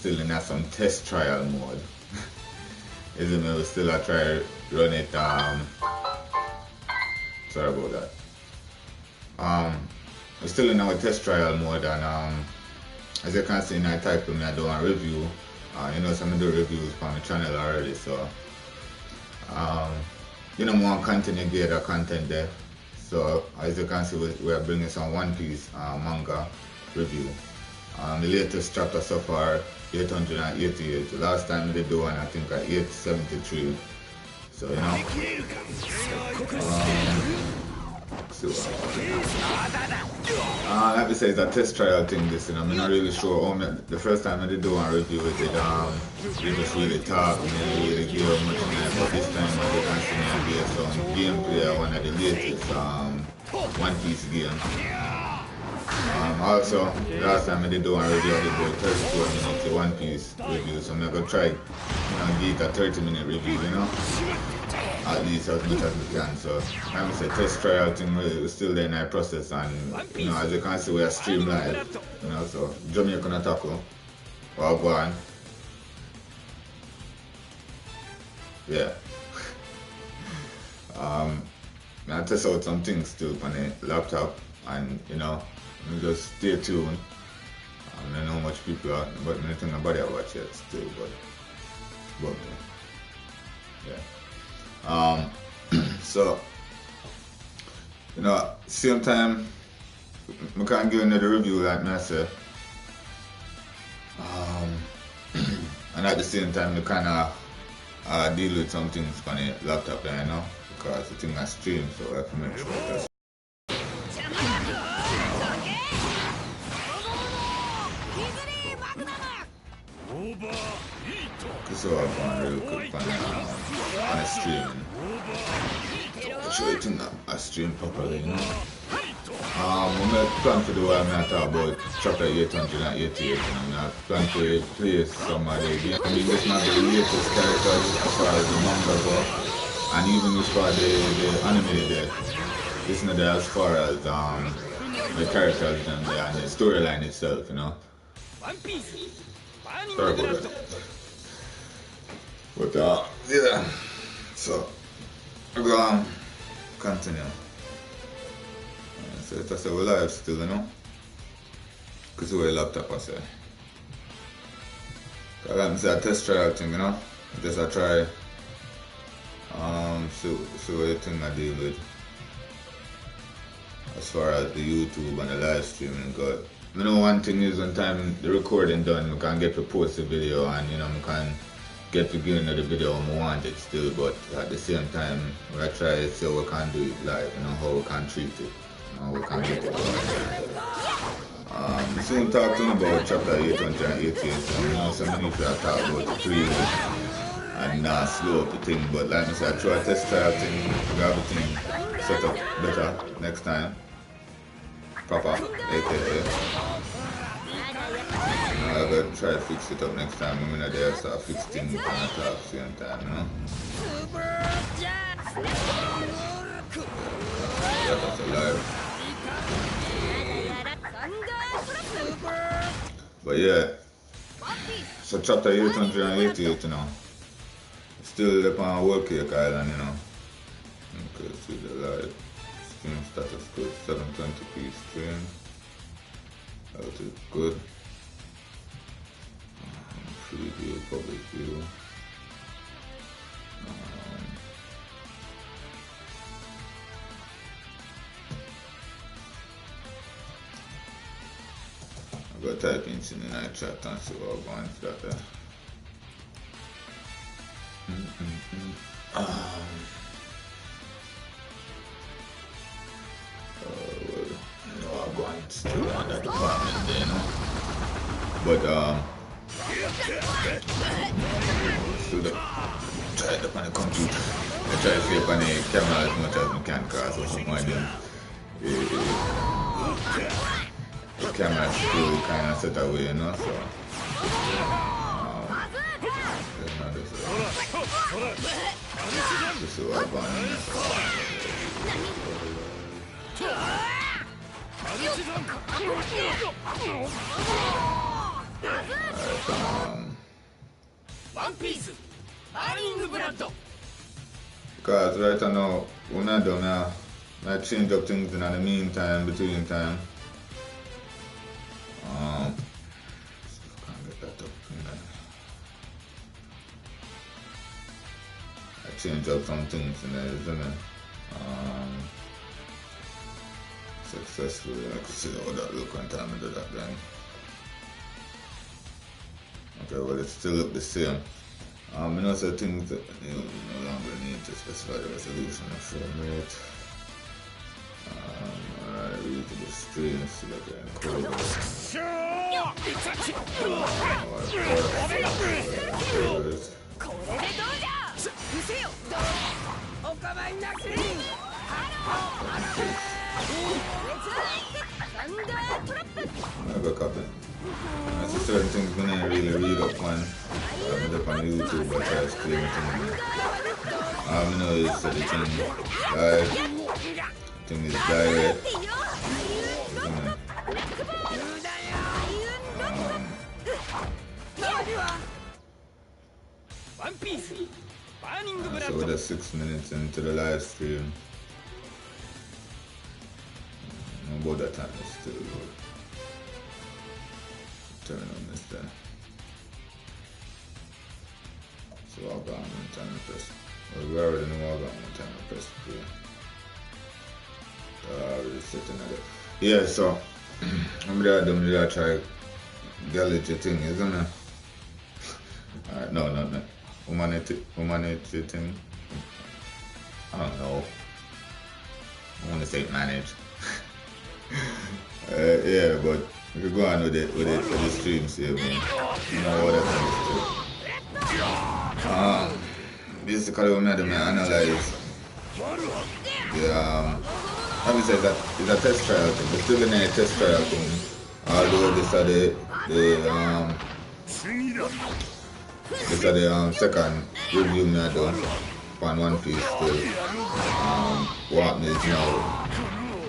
still in some test trial mode. Isn't it? We still I try run it. Sorry about that. We're still in our test trial mode, and as you can see in my title, I do a review. You know, some of the reviews from the channel already, so you know, more continue get the content there. So as you can see, we are bringing some One Piece manga review. The latest chapter so far, 888. The last time we did the one, I think at 873. So you know, like we say, it's a test trial thing. This, you know, I'm not really sure. The first time I did do one review with it, we just really talk and then really give much time. But this time, as you can see, I gave some gameplay of one of the latest One Piece game. Also, last time I did do one review, I did about 34 minutes One Piece review. So I'm gonna try, you know, give it a 30-minute review, you know, at least as much as we can. So like I said, test trial thing, we're still there in our process, and you know, as you can see, we are stream live, you know. So Jamaican Otaku, well, go on. Yeah. I test out some things still on the laptop, and you know, you just stay tuned. I don't know how much people are, but I think nobody I watch yet still, but yeah. So you know, same time, I can't give another review like I said. And at the same time, I kind of deal with some things on the laptop there, you know, because the thing I stream, so I have to make sure that's. So I'm going real quick on the streaming. Show you think I stream properly, you know. When I plan to do what I'm going to talk about chapter 888, and I plan to play some of the game. I mean, this is not the latest characters as far as the manga go, and even as far as the anime there. This is not as far as the characters and the storyline itself, you know. Sorry about that. But yeah, so we're gonna continue. So it's we're live still, you know, because we're a laptop, I say. It's a test trial thing, you know. Just I try see what the thing I deal with as far as the YouTube and the live streaming go. You know, one thing is when time the recording done, we can get to post the video, and you know, we can get to get into the video when we want it still, but at the same time, we try to see how we can do it live, you know, how we can treat it, you know, how we can get it going. Soon talking about chapter 888, you know, so many people are talking about the preview and slow up the thing, but like I said, I try to test trial thing, we got everything set up better next time. Proper, aka. I'm gonna try to fix it up next time. I'm there to start fix things and talk at the same time, you know? That's alive. But yeah, so chapter 888, you know, still upon World Cake Island, you know. Okay, see the live stream status good, 720p stream. That is good. Preview, public view. I'm gonna type in the night chat and see what I'm going for that. Well, you know, I'm going still on that department there, you know. But still try it up on the computer. I try to flip on the camera as much as I can, because or something like that. The camera is still kind of set away, you know, so this is what I'm going. Because right now, when I do, I change up things in the meantime, between time. Can't get that up. I change up some things in there, isn't it? Successfully, I could see how that look when time I do that then. Okay, well it still look the same. I know some things that you no longer need to specify the resolution of frame rate. Alright, read to the stream, select the encoder. Never copy. There's certain things when I really read up on. I'm up on YouTube, but I try to explain things. I know it's the thing live. The thing is direct. So we're just 6 minutes into the live stream. About that time is still good. Turn on this there. So I'll go on one time and press. Well, we already know I'll go on one time and press play. Already setting it up. Yeah, so I'm gonna try Galaxy thing, isn't it? Alright, no. Humanity thing. I don't know. I want to say manage. Yeah, but we could go on with the streams here, man. You know what that is. Basically, what I analyze the obviously it's a test trial thing. We're still in a test trial thing. Although this are the second review me I done on One Piece still. What is now?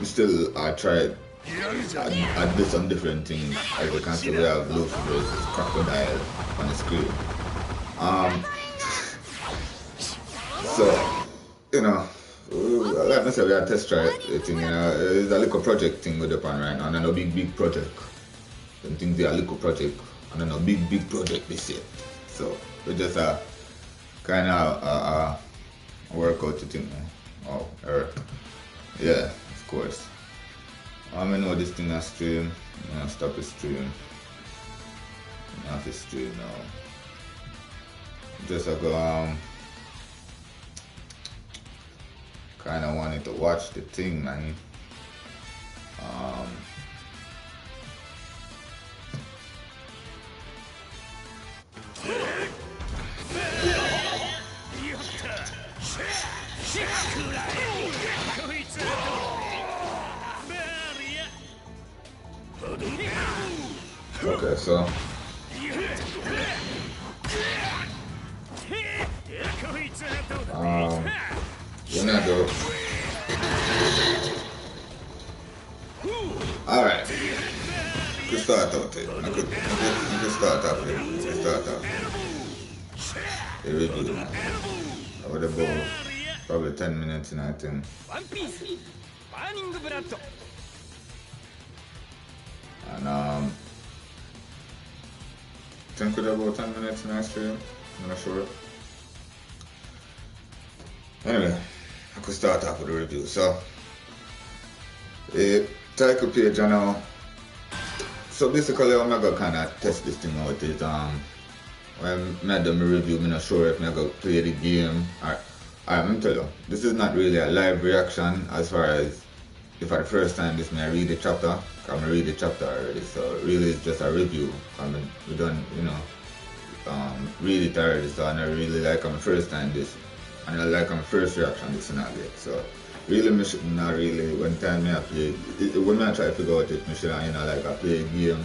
Still I tried. I did some different things. As you can see, we have Luffy versus Crocodile on the screen. So, you know, like I said, we have test try thing, you know, it's a little project thing with the pan right now, and then a big project. Some things they are little project, and then a big project this year. So, we just kind of work out the thing. Oh, yeah, of course. I know this thing is stream. I'm gonna stop the stream. I'm off the stream now. Just like kinda wanted to watch the thing, man. Okay, so we're not go. Alright. Could start out it. I could start off it. Could start off. The review. I would have about probably 10 minutes in I think. And I think we'd have about 10 minutes in our stream. I'm not sure. Anyway, I could start off with the review. So, the title page now. So basically, I'm gonna kind of test this thing out. Is when I done my review, I'm not sure if I'm gonna play the game. I'm tell you, this is not really a live reaction as far as if for the first time this I read the chapter. I'm gonna read the chapter already. So really, it's just a review. We done, you know, read it already. So I never really like my first time this. And I like my first reaction this and that. So really me should not really when time I play when I try to figure out it, me should you know like I play a game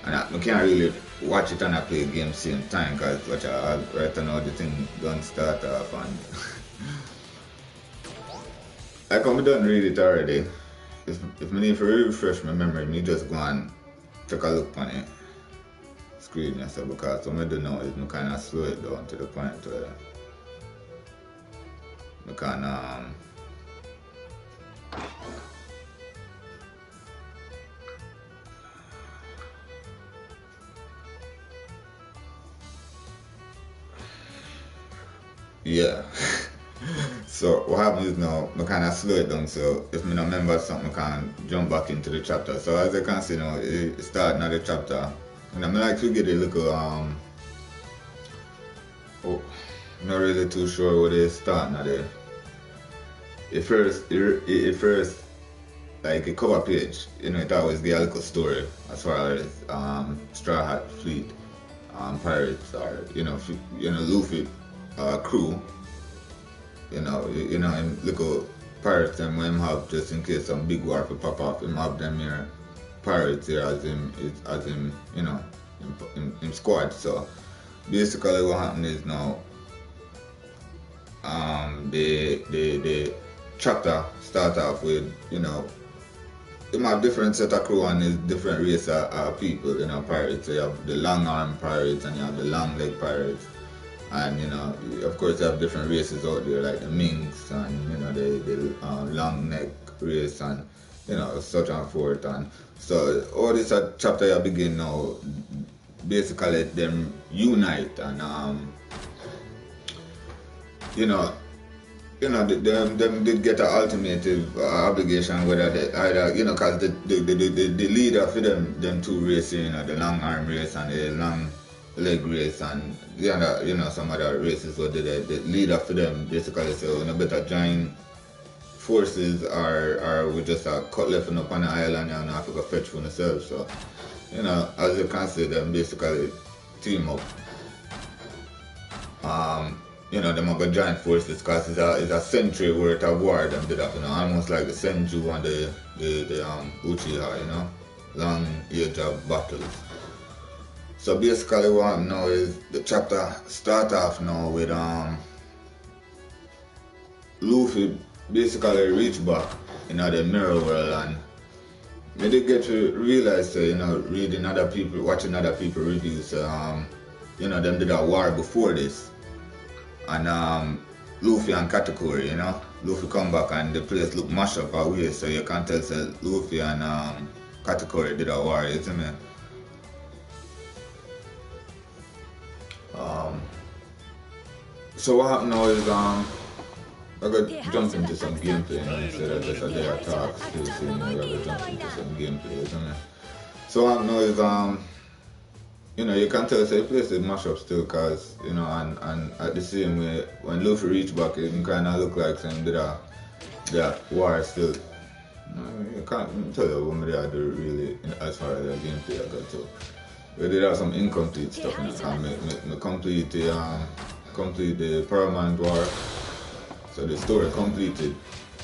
and I can't really watch it and I play a game same time because right now the thing don't start off and like I'm done read it already. If I need to refresh my memory, me just go and take a look on it. screen yes, because what I do now is I kind of slow it down to the point where I can yeah. So what happens is now I kind of slow it down, so if I don't remember something I can jump back into the chapter. So as you can see now, it start another chapter. And I'm like to get a little I'm not really too sure where they start now there. It first like a cover page, it always get a little story as far as Straw Hat Fleet pirates or Luffy crew. And little pirates them when him have just in case some big war will pop off, him have them here pirates here as him in squad. So basically what happened is now the chapter start off with, him have different set of crew and his different race of people, pirates. So you have the long arm pirates and you have the long leg pirates. And of course you have different races out there like the Minks and the long neck race and such and forth. And so all this chapter you begin now, basically them unite and them did get an ultimate obligation whether they either because the leader for them two races, the long arm race and the long leg race and the other, some other races, so the leader for them basically say, better join forces or we just cut left up on the island and have to go fetch for themselves. So, as you can see, them basically team up. Them have got joint forces because it's a century worth of war them did up, almost like the Senju and the Uchiha, long age of battles. So basically what happened now is the chapter start off now with Luffy basically reach back the mirror world, and we did get to realize reading other people, watching other people reviews, them did a war before this. And Luffy and Katakuri, Luffy come back and the place look mashed up away, so you can tell say Luffy and Katakuri did a war, you see me? So what happened now is I got jump into some gameplay instead of just a day of talk. Still seeing I got jump into some gameplay, isn't it? So what happened now is you can tell say the place is mash up still, cause and at the same way when Luffy reached back it kinda look like some did a war still. You can't tell you what they do really as far as the gameplay I got to. We did have some incomplete stuff in it. I complete the Paramount War. So the story completed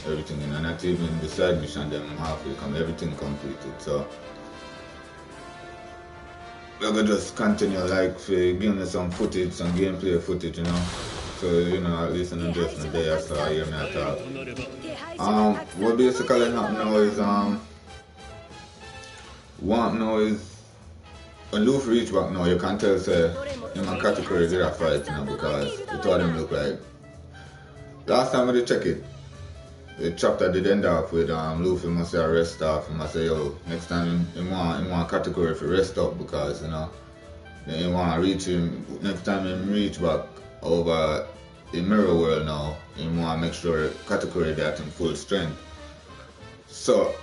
everything and not even the side mission them halfway come, everything completed. So we're gonna just continue like for give me some footage, some gameplay footage, So at least in just a day or so I hear me talk. What basically happened now is when Luffy reach back now, you can tell say him and Katakuri did a fight, because the two of them look like. Last time we did check it, the chapter did end up with Luffy must say rest off. He must say, yo, next time he want Katakuri to rest up because then he want to reach him. Next time he reach back over the mirror world now, he want to make sure Katakuri that in full strength. So.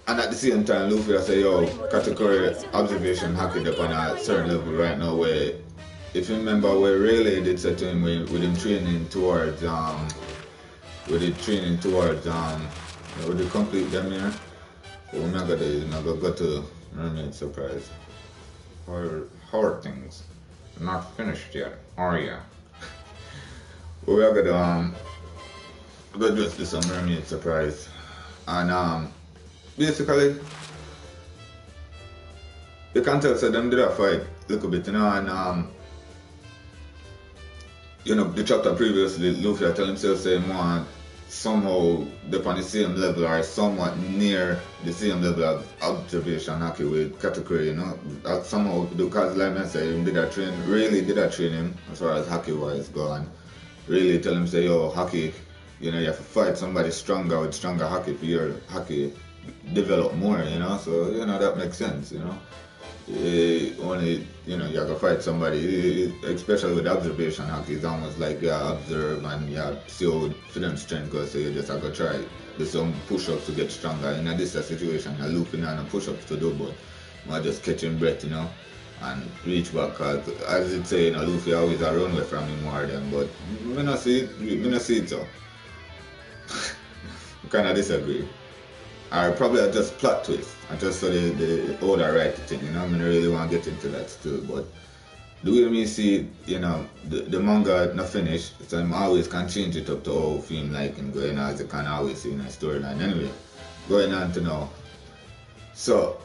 And at the same time, Luffy I say, yo, Katakuri observation hacked up on a certain level right now where, if you remember where Rayleigh did say to him with him training towards, with the complete them here. So we're not gonna go to Mermaid Surprise. Horror things. Not finished yet, are ya? We're gonna just do some Mermaid Surprise. And basically, you can tell so them did a fight a little bit, and the chapter previously, Luffy tell himself say he want somehow they're on the same level or somewhat near the same level of observation hockey with category, you know. Somehow, because like I said, really did I train him as far as hockey wise gone. Really tell him, say, yo, hockey, you know, you have to fight somebody stronger with stronger hockey for your hockey develop more, you know. So, you know, that makes sense, you know. Only, you know, you have to fight somebody, especially with observation hockey. It's almost like you observe and you see how for them strength goes, so you just have to try do some push-ups to get stronger. In this situation, you're looping on push-ups to do, but you just catching breath, you know, and reach back. Cause as it say, you know, Luffy always a run away from him more than, but me not see it so. I kind of disagree. Or probably I just plot twist. I just saw the order right thing, you know. I mean, I really want to get into that still, but the way me see it, you know, the manga not finished, so I'm always can change it up to how film like and going on as you can always see in a storyline. Anyway, going on to now. So,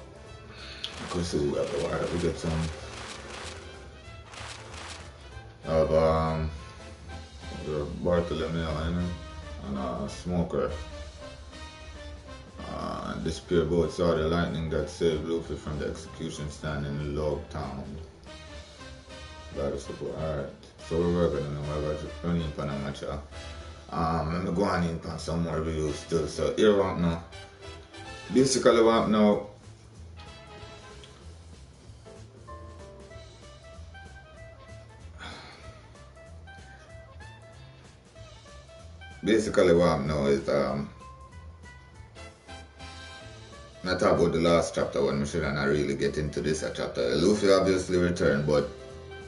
of course, we get some of Bartholomew, you know, and Smoker. Disappear both saw the lightning that saved Luffy from the execution stand in Log Town. Battle support. Alright. So we're working on them. We're running on a match. I'm going in on some more videos still. So here what now. Basically what now. Basically what now is not talk about the last chapter when we should not really get into this chapter. Luffy obviously returned, but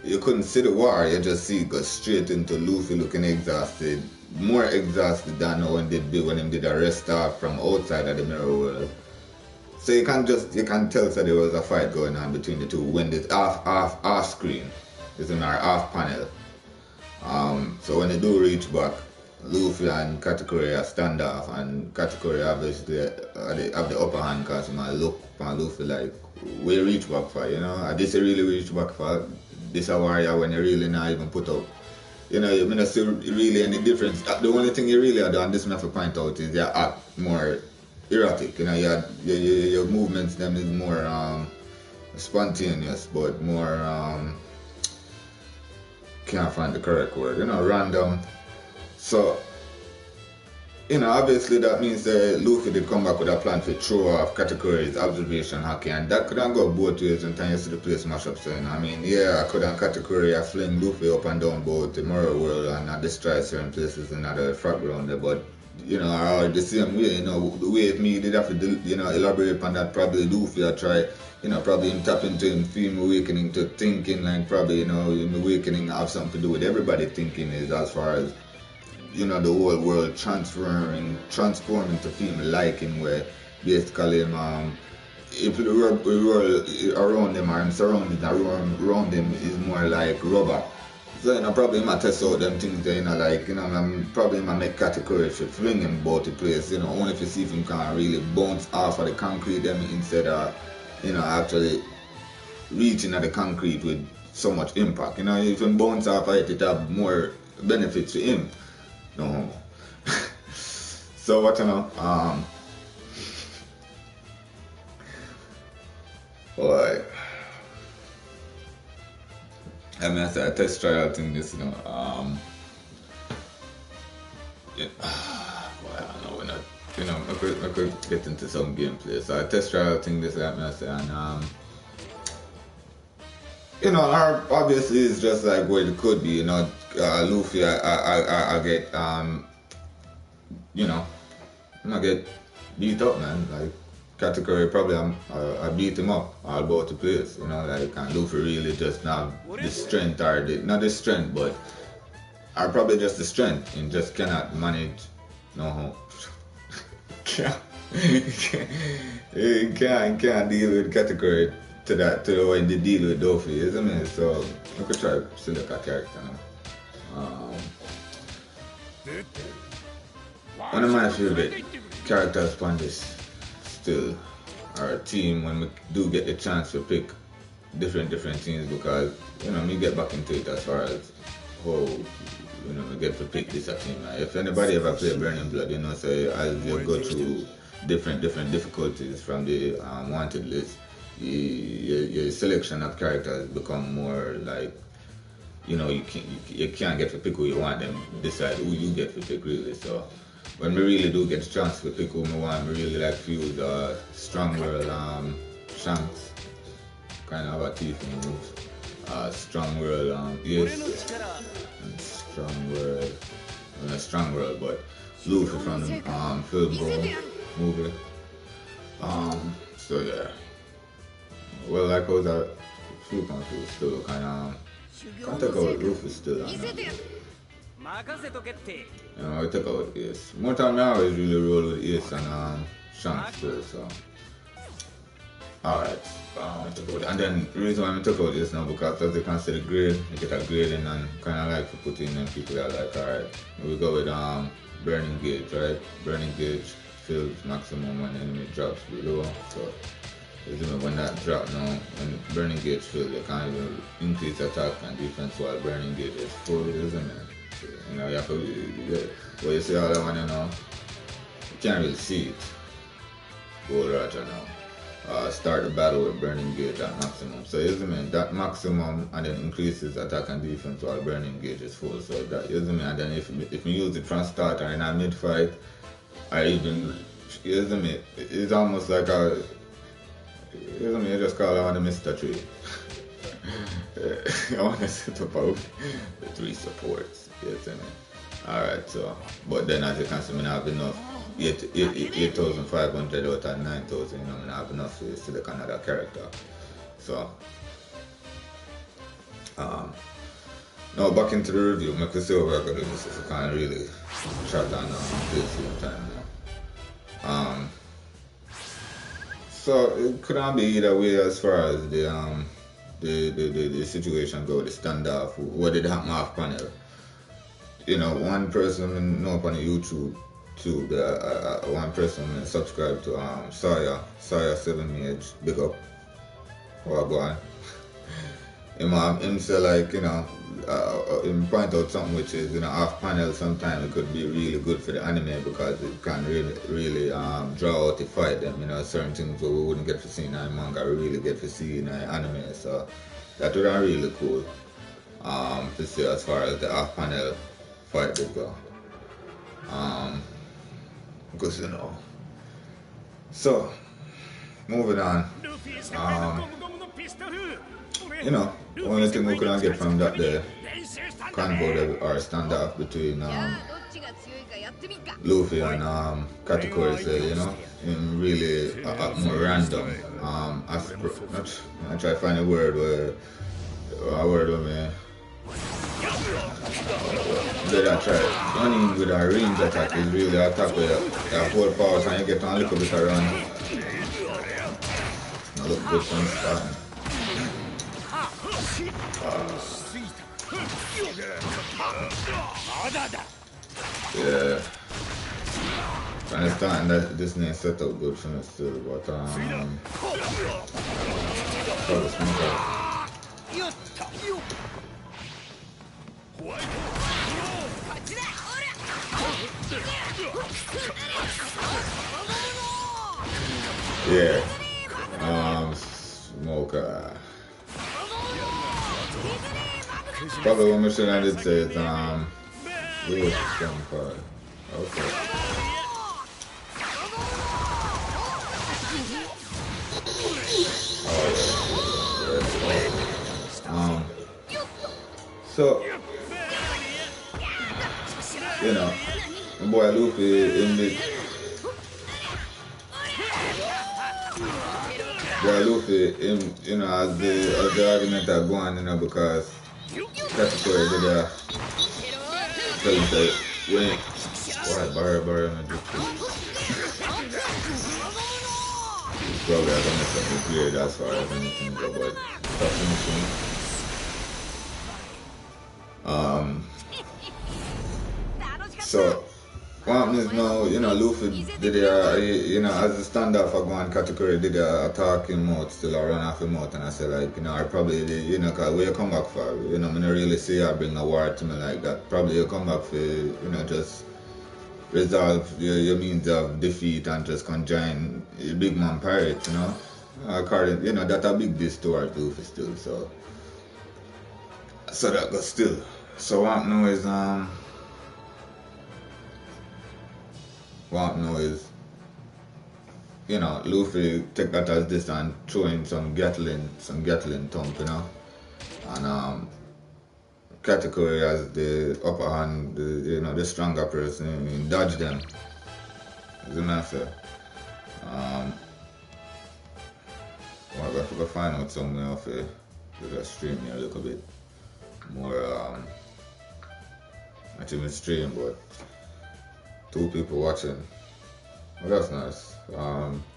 you couldn't see the war, you just see it go straight into Luffy looking exhausted. More exhausted than when he did a rest off from outside of the mirror world. So you can tell that there was a fight going on between the two when it's off screen. It's in our off panel. So when they do reach back, Luffy and Katakuri are standoff, and Katakuri obviously have the upper hand because I look at Luffy like, we reach back for, you know, this really reach back for, this a warrior when you really not even put up, you know, you don't see really any difference. The only thing you really have done, this I have to point out, is you act more erratic, you know, your movements them is more spontaneous, but more, can't find the correct word, you know, random. So, you know, obviously that means that Luffy did come back with a plan to throw off Katakuri's observation hockey, and that could have go both ways in time you see the place mash up. So, you know, I mean, yeah, I could have Katakuri fling Luffy up and down both the mirror world and destroy certain places in the front ground there, but, you know, the same way, you know, the way if me did have to, you know, elaborate on that, probably Luffy I try, you know, probably him tap into him, film awakening to thinking, like probably, you know, him awakening have something to do with everybody thinking is as far as, you know, the whole world transforming to film liking where basically if the world around them or surrounded around them is more like rubber. So, you know, probably might test out them things there, you know, like, you know, probably might make Katakuri should fling him about the place, you know, only if you see if him can really bounce off of the concrete them instead of, you know, actually reaching at the concrete with so much impact. You know, if you bounce off of it have more benefits to him. No. So what, you know, boy, I mean, I said a test trial thing this, you know, yeah, boy, I don't know, we're not, you know, I could get into some gameplay, so a test trial thing this, like I say, and you know, obviously it's just like what it could be, you know, Luffy, I get, you know, I get beat up, man, like, Katakuri probably I beat him up all about the place, you know, like, and Luffy really just not the strength, or not the strength, but, or probably just the strength, and just cannot manage, no, can't deal with Katakuri to the way they deal with Luffy, isn't it? So I could try to select a character now. One of my favorite characters on this still our team when we do get the chance to pick different things, because, you know, me get back into it as far as how we get to pick this team. If anybody ever play Burning Blood, so as you go through different difficulties from the wanted list, your selection of characters become more like you can't get to pick who you want and decide who you get to pick really. So when we really do get the chance to pick who we want, we really like to use Strong World Shanks, kind of a thief move. Strong World yes, and Strong World, but Luffy from the film movie. So yeah. Well, like I was a few confused still kind of can't take out Luffy still on that. I take out Ace. More time I always really roll with Ace and Shanks too, so alright. And then the reason why I took out Ace now because as you can see the grade, you get a grading and kinda like to put in them people that are like alright. We go with Burning Gauge, right? Burning Gauge fills maximum when enemy drops below. So when that drop now, when Burning Gauge fills, you can't even increase attack and defense while Burning Gauge is full, isn't it? So, you have to, well, you see all that one, you can't really see it. Go right now. Start the battle with Burning Gauge at maximum. So that maximum and then increases attack and defense while Burning Gauge is full. So that and then if you use it from start or in a mid fight, or even it's almost like a you just call it on the Mr. Tree. I want to set up the 3 supports. Alright, so but then as you can see, I have enough 8,500 out of 9,000, I have enough to select another character. So now back into the review, make we see what we're gonna do this if we can't really chat on this time now. So it couldn't be either way as far as the situation go, the standoff, what did happen off panel. One person know up on YouTube too, one person subscribe to Sawyer 7Mage, big up, what go on. Him say like, him point out something which is, off panel sometimes it could be really good for the anime because it can really draw out the fight them, certain things that we wouldn't get to see in the manga, we really get to see in the anime, so that would be really cool to see as far as the off panel fight would go. Because so moving on, only thing we couldn't get from that the convo or standoff between Luffy and Katakuri say, him really more random. I try to find a word where me that I try running with a range attack is really an attack where you hold powers and you get a little bit of run. Now look good from starting. Yeah. I understand that this name set up good for me still, but probably smoke out. Yeah. Smoker. Probably one mission I did say is Lewis Stonefire. Okay. So my boy Luffy in the as the argument are going, because Katakuri did tell him that when why on the probably I don't make something clear as far as anything go, but so what happened happen is now, you know, Luffy did you know, as a standoff for going category, did attack him out, still run off him out, and I said, like, you know, I probably, you know, cause where you come back for, you know, I don't really see her bring a war to me like that. Probably you come back for, you know, just resolve your means of defeat and just conjoin a big man pirate, you know. According, you know, that's a big diss towards Luffy still, so that goes still. So what now is you know, Luffy take that as this and throw in some Gatling thump, you know. And Katakuri as the upper hand, you know, the stronger person, and dodge them. As a matter. Well, I have to find out somewhere of it. Just stream here a little bit more. Not even stream, but 2 people watching. Well, that's nice.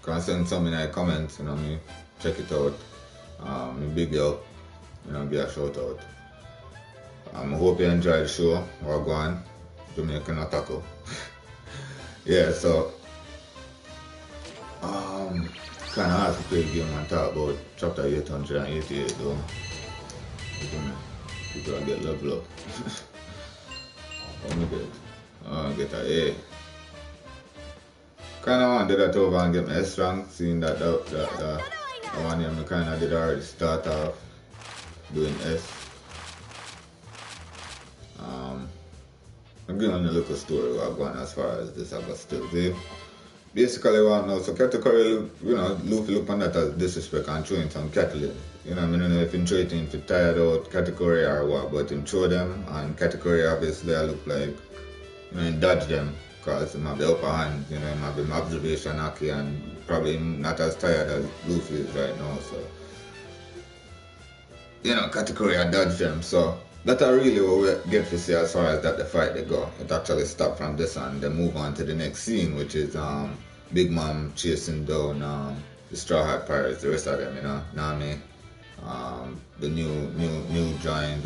Can send some in the comments, you know me. Check it out. Big girl, you know, give a shout out. I hope you enjoyed the show. We're going Jamaican Otaku. Yeah, so kind of hard to play the game and talk about chapter 888 though. People will get level up. What me get? Get a A. Kind of want to do that over and get my S rank, seeing that the one here I kind of did already start off doing S. I'm giving a little story about going as far as this I got still there. Basically what now, so Katakuri, you know, Luffy look on that as disrespect and throwing some Katakuri. You know, I don't know if him throw it in for tired out Katakuri or what, but him throw them and Katakuri obviously I look like, you know, he dodge them because he might be upper hand, you know, he might be observation hockey and probably not as tired as Luffy is right now, so you know, Katakuri I dodge them, so that's really what we get to see as far as that the fight they go. It actually stopped from this and they move on to the next scene, which is Big Mom chasing down the Straw Hat Pirates, the rest of them, you know, Nami, the newly joined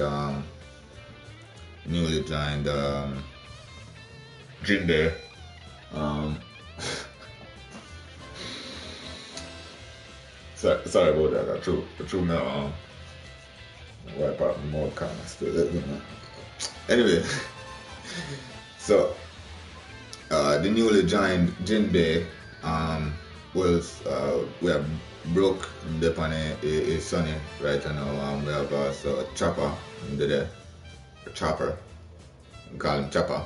Jinbei. Sorry about that. True now. Wipe out more kind of still, you know. Anyway, so the newly joined Jinbei we have Brook upon a Sunny right now. We have also Chopper there. Chopper. We call him Chopper.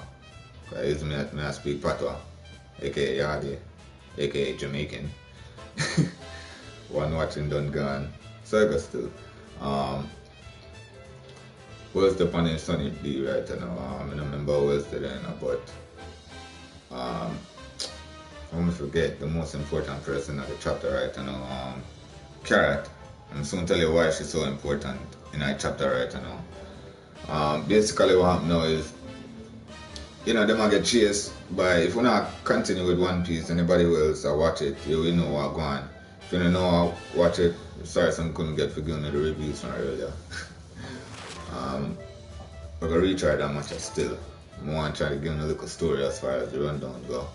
Because me I speak Patois, aka Yardi, aka Jamaican. One watching done gone. So I got still. Where's the pan in Sunny D right now? I don't remember where's the then, but I'm gonna forget the most important person of the chapter right now. Carrot. I'm soon tell you why she's so important in our chapter right now. Basically what happened now is, you know, they might get chased by, if we not continue with One Piece, anybody else watch it, you will know what's going on. If you don't know how watch it, sorry some couldn't get for giving the reviews from earlier. We're gonna retry that much still. I want to try to give them a little story as far as the rundown go.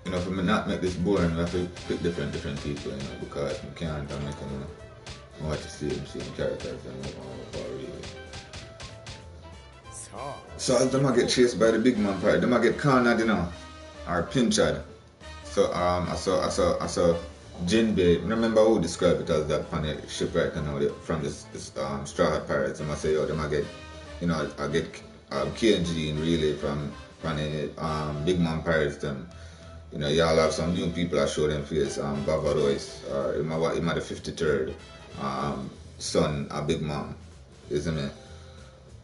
You know, if we not make this boring, we have to pick different people, you know, because we can't make them watch to see them characters and move on really. So as them get chased by the big man pirate, them get cornered, you know, or pinched. So I saw Jinbei, remember who described it as that on the ship right now from this Straw Hat Pirates. I must say, oh, them I get, you know, I get KNG in really from the big man pirates them. You know, y'all have some new people that show them face, Barbados, it might the 53rd son of Big Mom, isn't it?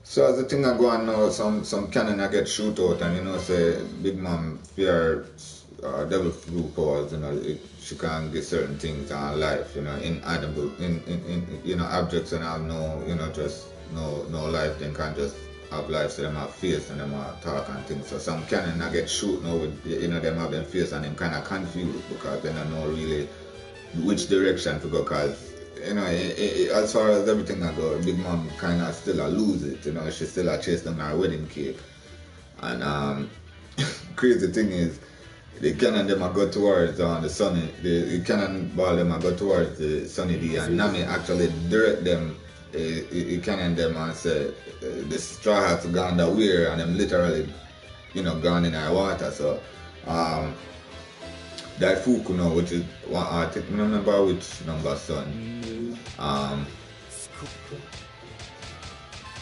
So as the thing I go on now, some cannon I get shoot out and you know say Big Mom fear devil fruit powers, you know, she can't get certain things in life, you know, inedible, in you know, objects and have no, you know, just no life, then can't just have life, so them have face and them have talk and things. So some cannon I get shoot now with, you know, them have them face and them kind of confused because they don't know really which direction to go, because, you know, as far as everything I go, Big Mom kind of still lose it, you know, she still chase them her wedding cake. And crazy thing is, the cannon them a go towards the sunny. The cannonball them a go towards the sunny D, and Nami actually direct them. He cannon them and say the straw hats gone that way, and them literally, gone in our water. So that Fuku now, which is one, I think I don't remember which number son.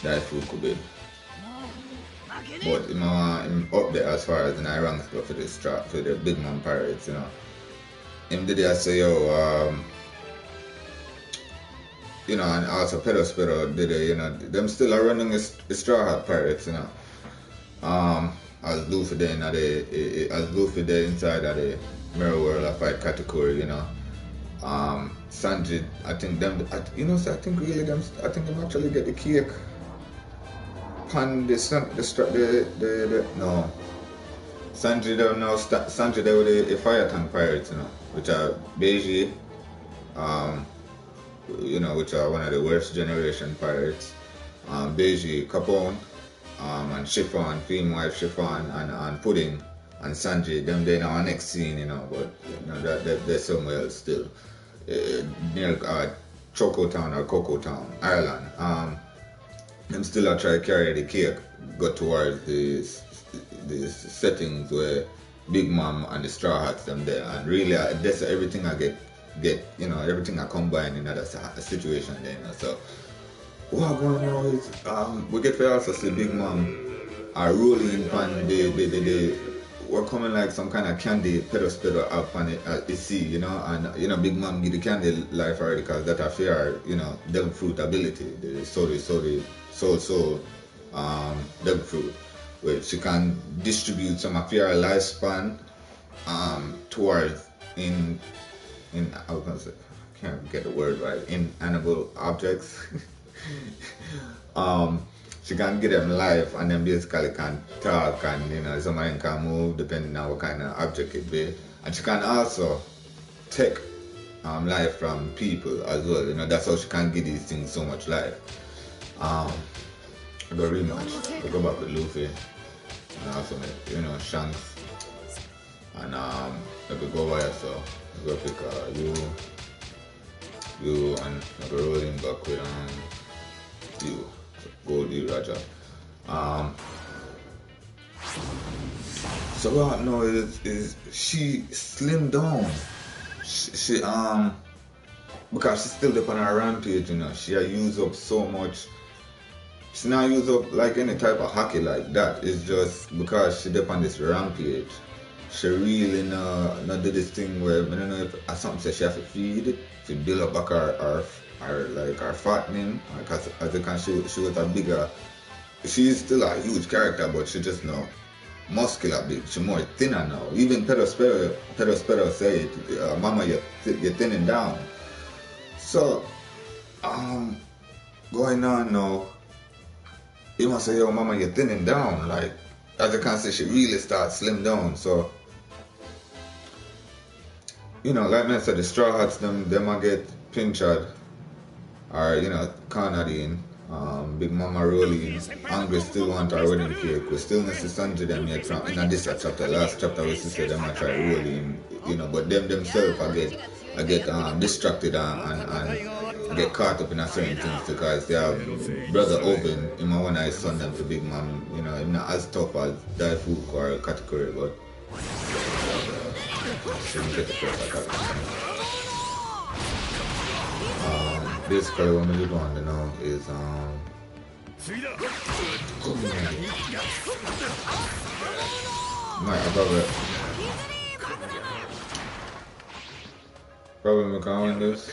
That Fuku be. But him up there as far as in I ranks go for the big man pirates, Him did I say and also Pedro Spero did it, them still are running the straw hat pirates, as Luffy there inside of the Mirror World of Fight category, Sanji, I think them, so I think really them, I think them actually get the cake. Pan no. Sanji they were the fire tank pirates, which are Beiji, which are one of the worst generation pirates. Beiji, Capone, and Chiffon, Theme Wife Chiffon, and Pudding, and Sanji, them they in our next scene, but they're somewhere else still. Near Choco Town or Cocoa Town, Ireland. Them still are try to carry the cake, go towards these settings where Big Mom and the Straw Hats them there, and really that's everything I get everything I combine in that situation there. So what going on is we get to also see Big Mom are rolling on we're coming like some kind of candy pedal up on the sea, and Big Mom give the candy life already because that affair, devil fruit ability, the soul devil fruit, where she can distribute some of your lifespan towards in I was gonna say, I can't get the word right, inanimate objects. She can get them life and then basically can talk and somebody can move depending on what kind of object it be. And she can also take life from people as well. That's how she can give these things so much life. Very much. We go back with Luffy and also Shanks and we go wire, so we go pick you and we go rolling back with you. Goldie Roger. So what I know is she slimmed down. She because she's still up on her rampage, she used up so much. She not use up like any type of hockey like that. It's just because she up on this rampage. She really not do this thing where I don't know if something says she have to feed to build up back her fattening, because as you can she was a bigger, she's still a huge character, but she just muscular big, she more thinner now. Even Pedro Spero say it, Mama, you're thinning down. So going on now, you must say, yo Mama, you're thinning down. Like as you can see, she really starts slim down. So like I said, the Straw Hats them I get Pinchard or cornered in. Big Mama rolling, Angry still want her wedding cake. We still need to Sanji them yet from in this chapter. Last chapter we see them I try rolling, but them themselves I get distracted and get caught up in a certain things because they have brother Open in my one eye son them to Big Mom, I'm not as tough as Daifuku or Katakuri, but shouldn't get the first basically what I'm going to know is probably make I win this.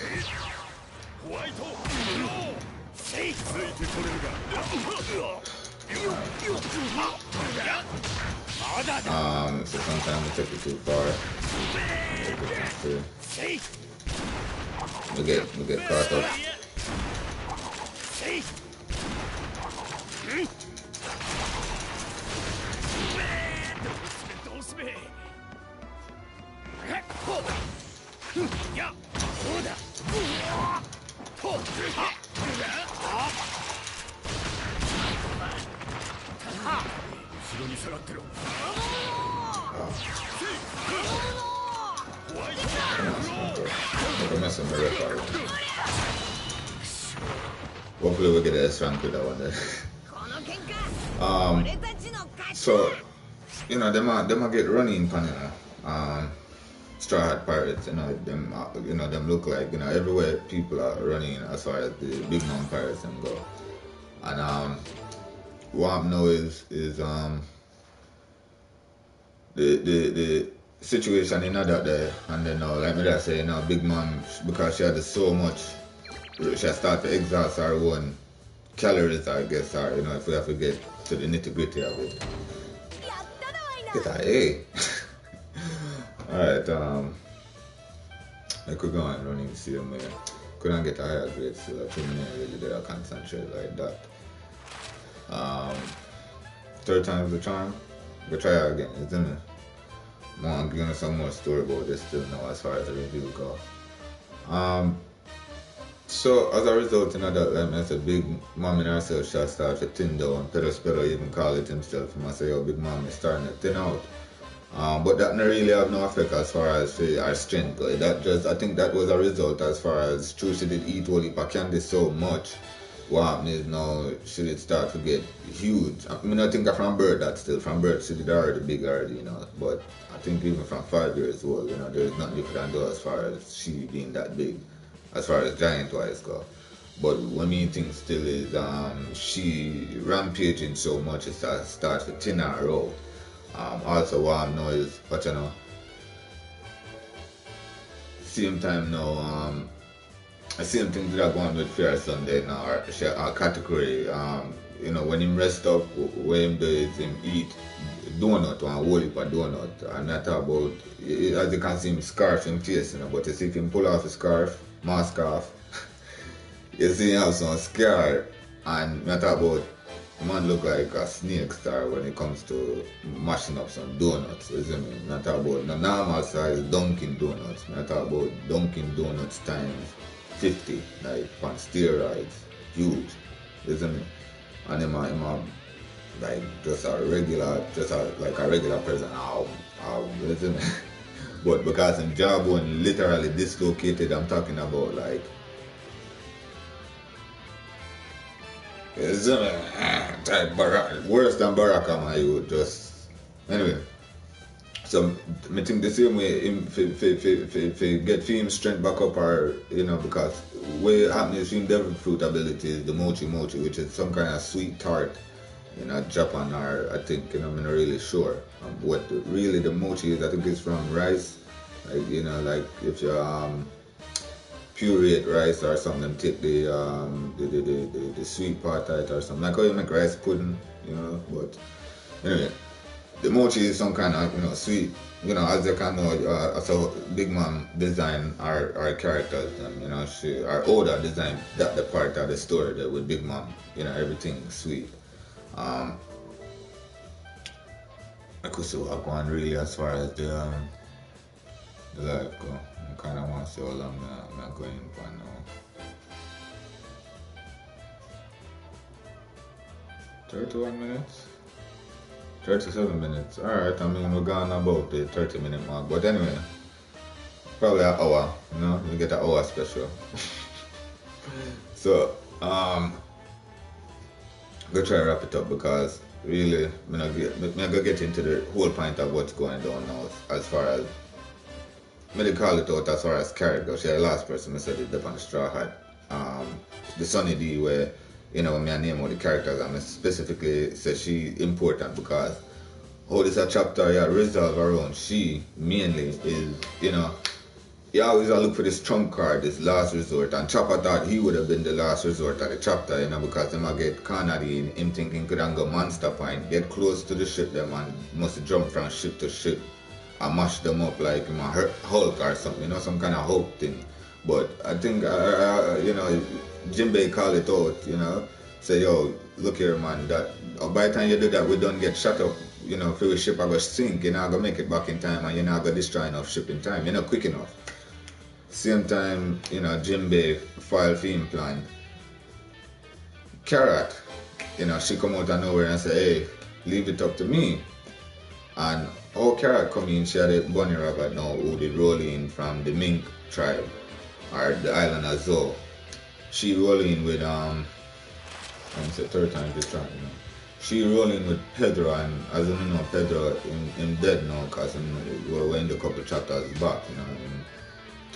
So sometimes we take it too far. We get caught up. I'm messing my record. Hopefully we'll get a S rank with that one then. So, you know, them get running pan, Straw Hat Pirates, them look like, everywhere people are running as far as the Big Mom Pirates them go. And what I know is the situation that there, and then like me I say, Big Mom, because she had so much, she started to exhaust her own calories, I guess, or if we have to get to the nitty gritty of it. Get a A. Alright, I could go on running the same way. Couldn't get a higher grade, so I couldn't really do a concentrate like that. Third time's the charm. We'll try it again, isn't it? I'm giving some more story about this still now as far as the review go. So as a result, that like I said, Big Mom in herself shall start to thin down. Pedro Spello even call it himself. And I say, yo, Big Mom is starting to thin out. But that not really have no effect as far as our strength. I think that was a result as far as true she did eat all the candy so much. What happened is now she did start to get huge. I mean, I think from birth that still. From birth she did already big already, But I think even from 5 years old, there's nothing you can do as far as she being that big, as far as giant wise go. But what me think still is she rampaging so much it starts to thin her out. Also what I know is, but same time now, same thing that I go on with Fair Sunday now, our category, when him rest up, what him do is him eat donut, one whole heap of donut, and I talk about, as you can see him scarf him face, but you see if him pull off his scarf, mask off, you see him have some scar, and I talk about, man look like a snake star when it comes to mashing up some donuts, you see me? I talk about the normal size Dunkin' Donuts, I talk about Dunkin' Donuts times 50, like on steroids, huge, you see me? And him like just a regular person, you see me? But because his jawbone literally dislocated, I'm talking about like, you see me? Worse than Baraka, you would just, anyway. So I think the same way him get him strength back up, or because what happens is him devil fruit ability is the mochi, which is some kind of sweet tart in Japan, or I think I'm not really sure. What really the mochi is, I think it's from rice, like if you pureed rice or something, take the sweet part of it or something, like how you make rice pudding, But anyway. The mochi is some kind of, sweet, as you can know, so Big Mom design our characters, and, our older design that the part of the story there with Big Mom, everything sweet. I could say what going really as far as the life go. I kind of want to see how long I'm going for now. 31 minutes? 37 minutes. Alright, we're gone about the 30-minute mark. But anyway, probably an hour, we get an hour special. So, go try to wrap it up because really, I'm gonna get into the whole point of what's going on now as far as, I call it out as far as character. She the last person I said it up on the Straw Hat. The Sunny D where, when I name all the characters, and I specifically say she important because how this a chapter resolve around she mainly is, you always look for this trump card, this last resort, and Chopper thought he would have been the last resort of the chapter, because them get cornered in him thinking could go Monster Point, get close to the ship them and must jump from ship to ship and mash them up like Hulk or something, some kind of Hulk thing. But I think, Jinbei call it out, say, yo, look here, man, that by the time you do that, we don't get shut up, for the ship I go sink, you're not going to make it back in time, and you're not going to destroy enough ship in time, you're not quick enough. Same time, Jinbei file film plan. Carrot, she come out of nowhere and say, hey, leave it up to me. And how Kara come in, she had a bunny rabbit now who did roll in from the mink tribe or the island of Zo. She roll in with I'm say third time this time, you know. She rolling with Pedro, and as you know, Pedro in dead now because we're in the couple chapters back, you know.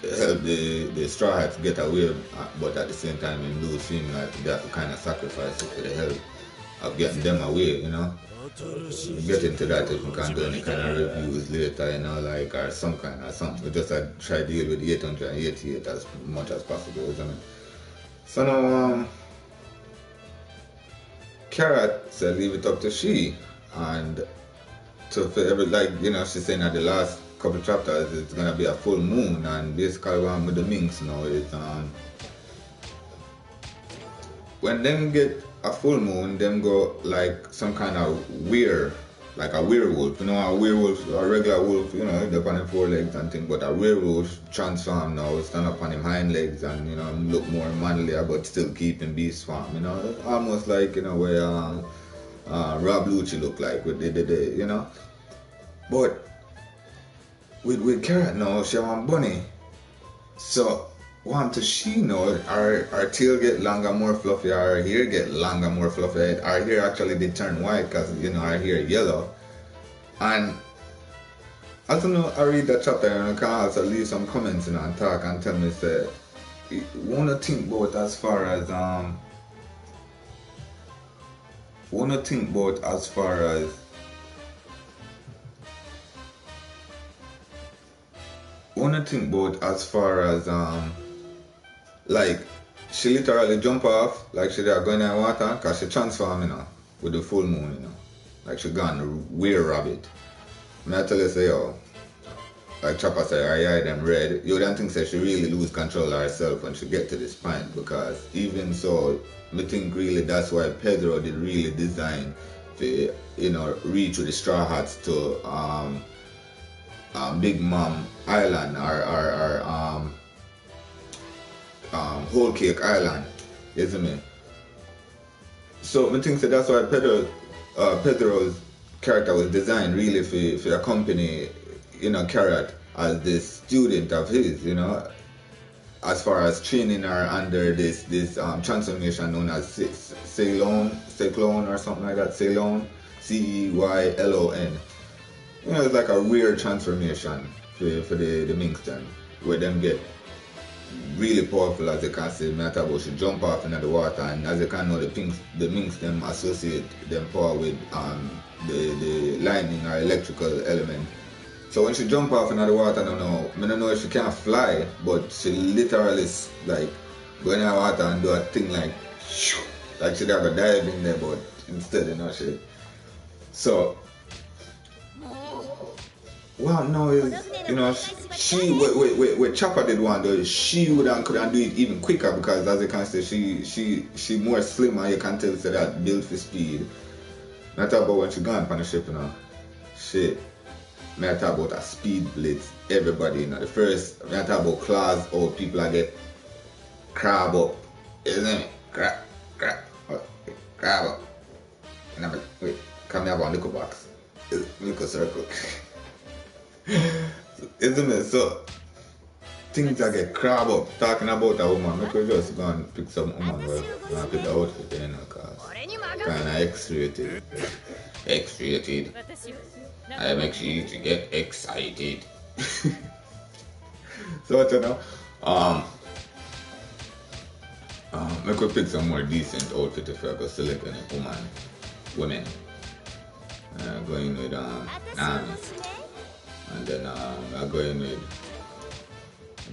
To help the Straw Hats get away, but at the same time, him do seem like they have to kind of sacrifice it for the help of getting them away, you know. We'll get into that if we can do any kind of reviews later, you know, like or some kind of something. We just try to deal with 888 as much as possible, isn't it? So now, Kara said leave it up to she, and so for every, like, you know, she's saying at the last couple chapters it's gonna be a full moon, and basically what with the minks now is when them get a full moon, them go like some kind of weird, like a werewolf. You know, a werewolf, a regular wolf, you know, they're on him four legs and things, but a werewolf transform now, stand up on him hind legs and, you know, look more manlier but still keep him beast form, you know, almost like, you know, where Rob Lucci look like with the you know. But with Carrot now, she want bunny. So want to she know our tail get longer, more fluffy, our hair get longer, more fluffy. Our hair actually did turn white because, you know, our hair yellow. And I don't know, I read that chapter and I can also leave some comments, you know, and talk and tell me, say, wanna think about as far as like she literally jump off like she there going in water because she transform, you know, with the full moon, you know, like she gone weird rabbit. I tell you say, yo, like Chopper say, her eye them red. You don't think say she really lose control of herself when she get to this point, because even so, I think really that's why Pedro did really design to, you know, reach with the Straw Hats to Big Mom Island or Whole Cake Island, isn't it? So I think so that's why Pedro's character was designed really for accompany, you know, Carrot as this student of his, you know, as far as training her under this transformation known as Ceylon or something like that. Ceylon, Ceylon. You know, it's like a weird transformation for the minks then, where them get really powerful, as you can see. Matter about she jump off into the water, and as you can know, the minks them associate them power with the lightning or electrical element. So when she jump off into the water, I don't know if she can fly, but she literally like go in the water and do a thing like she'd have a dive in there, but instead, you know, she. So well, no, you know, she wait, Chopper did one though. She couldn't do it even quicker because, as you can see, she more slimmer. You can tell say that built for speed. I talk about when she gone on the ship, you know, shit. I talk about a speed blitz. Everybody, you know, the first. I talk about claws. Oh, people I get crab up, isn't it? Crab up. And I'm like, wait, come here, one little box, little circle. Isn't it? So things I get crab up talking about a woman. I could just go and pick some woman and pick the outfit, you know, cause kinda X-rated. X-rated. I make you to get excited. So what you know? I could pick some more decent outfit if I go select any women. Going with Nami. And then I'm going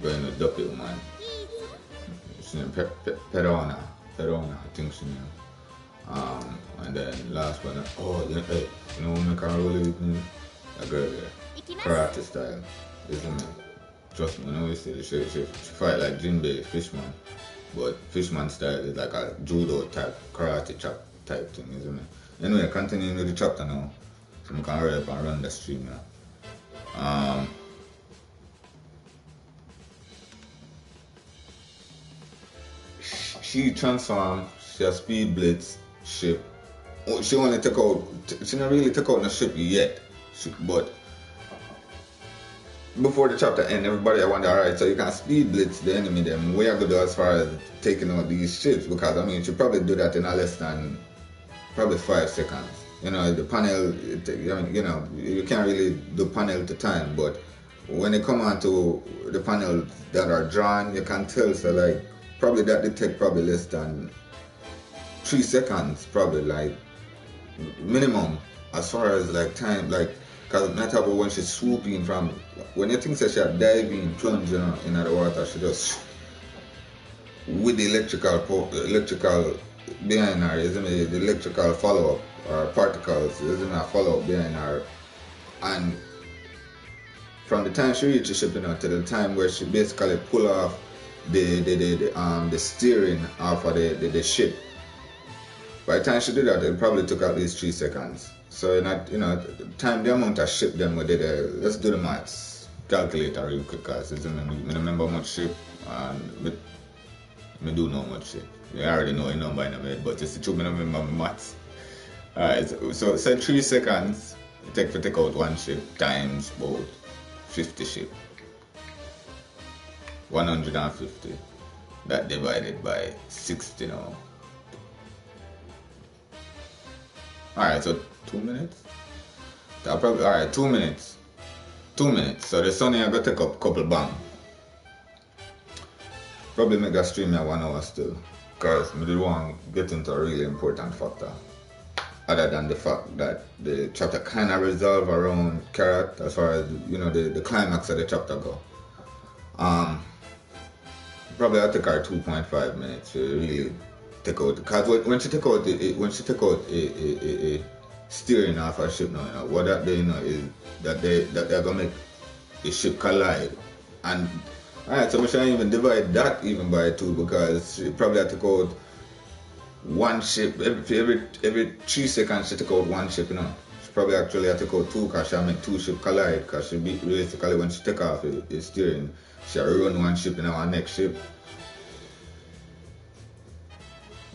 with Duppy woman. She's named Perona, I think she named. And then last one, hey, you know what I can roll with me? A girl there, karate style, isn't it? Trust me, I know she fight like Jinbei, Fishman, but Fishman style is like a judo type, karate chop type thing, isn't it? Anyway, continuing with the chapter now, so I can hurry up and run the stream now. She transformed, she a speed blitz ship. She only took out, she not really took out the ship yet. But before the chapter end, everybody I wonder, alright, so you can speed blitz the enemy then. Where I go do as far as taking out these ships? Because I mean, you should probably do that in a less than probably 5 seconds. You know, the panel, I mean, you know, you can't really do panel to time, but when it come on to the panels that are drawn, you can tell, so like, probably that they take probably less than 3 seconds, probably like, minimum, as far as like time, like, because not about when she's swooping from, when you think that she's diving, plunging in the water, she just, with the electrical behind her, isn't it? The electrical follow-up or particles, isn't it? Follow-up behind her, and from the time she reaches the ship, you know, to the time where she basically pull off the steering off of the ship. By the time she did that, it probably took at least 3 seconds. So not, you know, the amount of ship them we did. Let's do the maths. Calculator real quick, cause I remember much ship, and I do know much ship. I already know a number in my head, but it's the truth, I don't remember my maths. Alright, so say 3 seconds it take to take out one ship times about 50 ship. 150. That divided by 60 now. Alright, so 2 minutes? Alright, 2 minutes. 2 minutes. So the sun here gonna take up a couple bang. Probably make that stream at 1 hour still. Because I did want to get into a really important factor. Other than the fact that the chapter kind of resolve around Carrot as far as, you know, the climax of the chapter go. Probably I'll take her 2.5 minutes to really take out, because when she take out a steering off a ship now, you know, what that they, you know, is that they're gonna make the ship collide. And alright, so we shouldn't even divide that even by 2, because she probably had to take out one ship every 3 seconds. She took out one ship, you know. She probably actually had to take out 2, because she'll make 2 ships collide, because she basically, when she take off the steering, she'll run one ship in our next ship.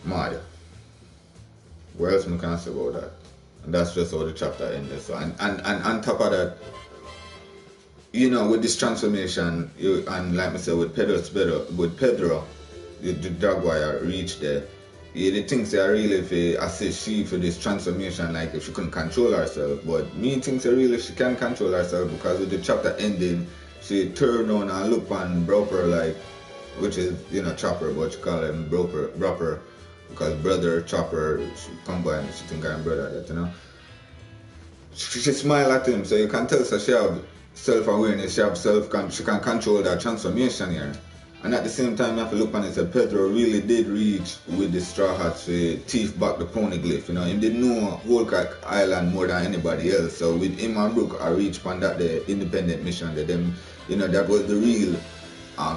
Mad. What else we can say about that? And that's just how the chapter ended. So and on top of that, you know, with this transformation, and like I said, with Pedro, the Jaguar reached there. Yeah, the things they are really if assist she for this transformation, like if she couldn't control herself. But me thinks really she can control herself, because with the chapter ending, she turned on and looked on Broper, like, which is, you know, Chopper, but she call him Broper, because brother Chopper, she combine, she think I'm brother, that, you know. She smile at him, so you can tell, so she have self-awareness, she can control that transformation here. And at the same time, you have to look on it, so Pedro really did reach with the Straw Hats to thief back the Poneglyph, you know. He did know Holcock Island more than anybody else, so with him and Brooke, I reached on that the independent mission, that them, you know, that was the real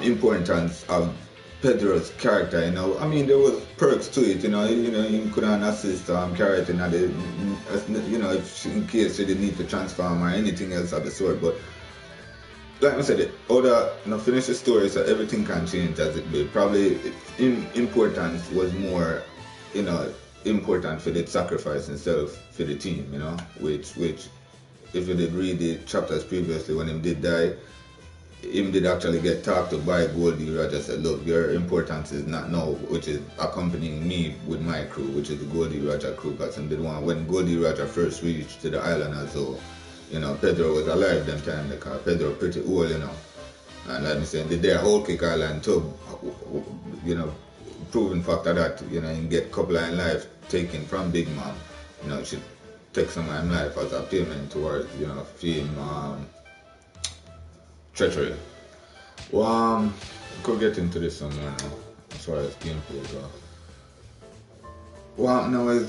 importance of Pedro's character, you know. I mean, there was perks to it, you know. He could assist Carrot in the, you know, if in case she didn't need to transform or anything else of the sort. But like I said, finish the story, so everything can change as it be. Probably importance was more, you know, important for the sacrifice itself for the team, you know. Which if you did read the chapters previously, when him did die, him did actually get talked to by Gol D. Roger, said, look, your importance is not now, which is accompanying me with my crew, which is the Gol D. Roger crew, because him did one when Gol D. Roger first reached to the island, also, you know, Pedro was alive them time, because Pedro pretty old, you know. And like I said, did their whole Kick Island too, you know, proven factor that, you know, you get couple of life taken from Big Mom, you know, she take some of my life as a payment towards, you know, fame, treachery. Well, we could get into this somewhere now, as far as gameplay goes. What now is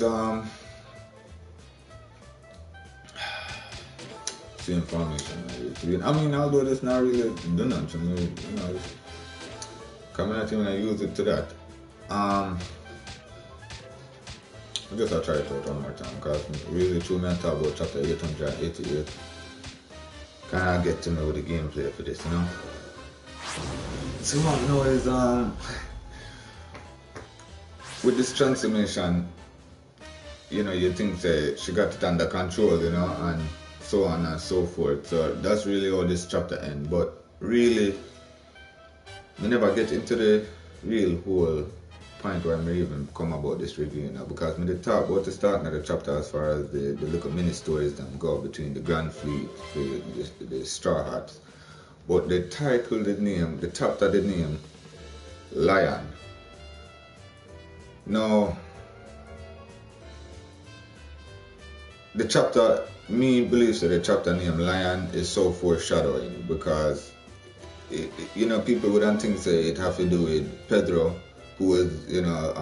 same information. I mean, although it's not really done nothing to me, you know, coming at you when I use it to that. I guess I'll try it out one more time, because really true me talk about chapter 888. Kind of get to know the gameplay for this, you know. So what now is with this transformation, you know, you think she got it under control, you know, and so on and so forth. So that's really how this chapter ends. But really, we never get into the real whole point where I even come about this review now, because when they talk about the start of the chapter as far as the little mini stories that go between the Grand Fleet, the Straw Hats. But the title, the chapter, the name, Lion. Now, the chapter, me believes that the chapter name Lion is so foreshadowing, because you know, people wouldn't think say it have to do with Pedro, who was, you know,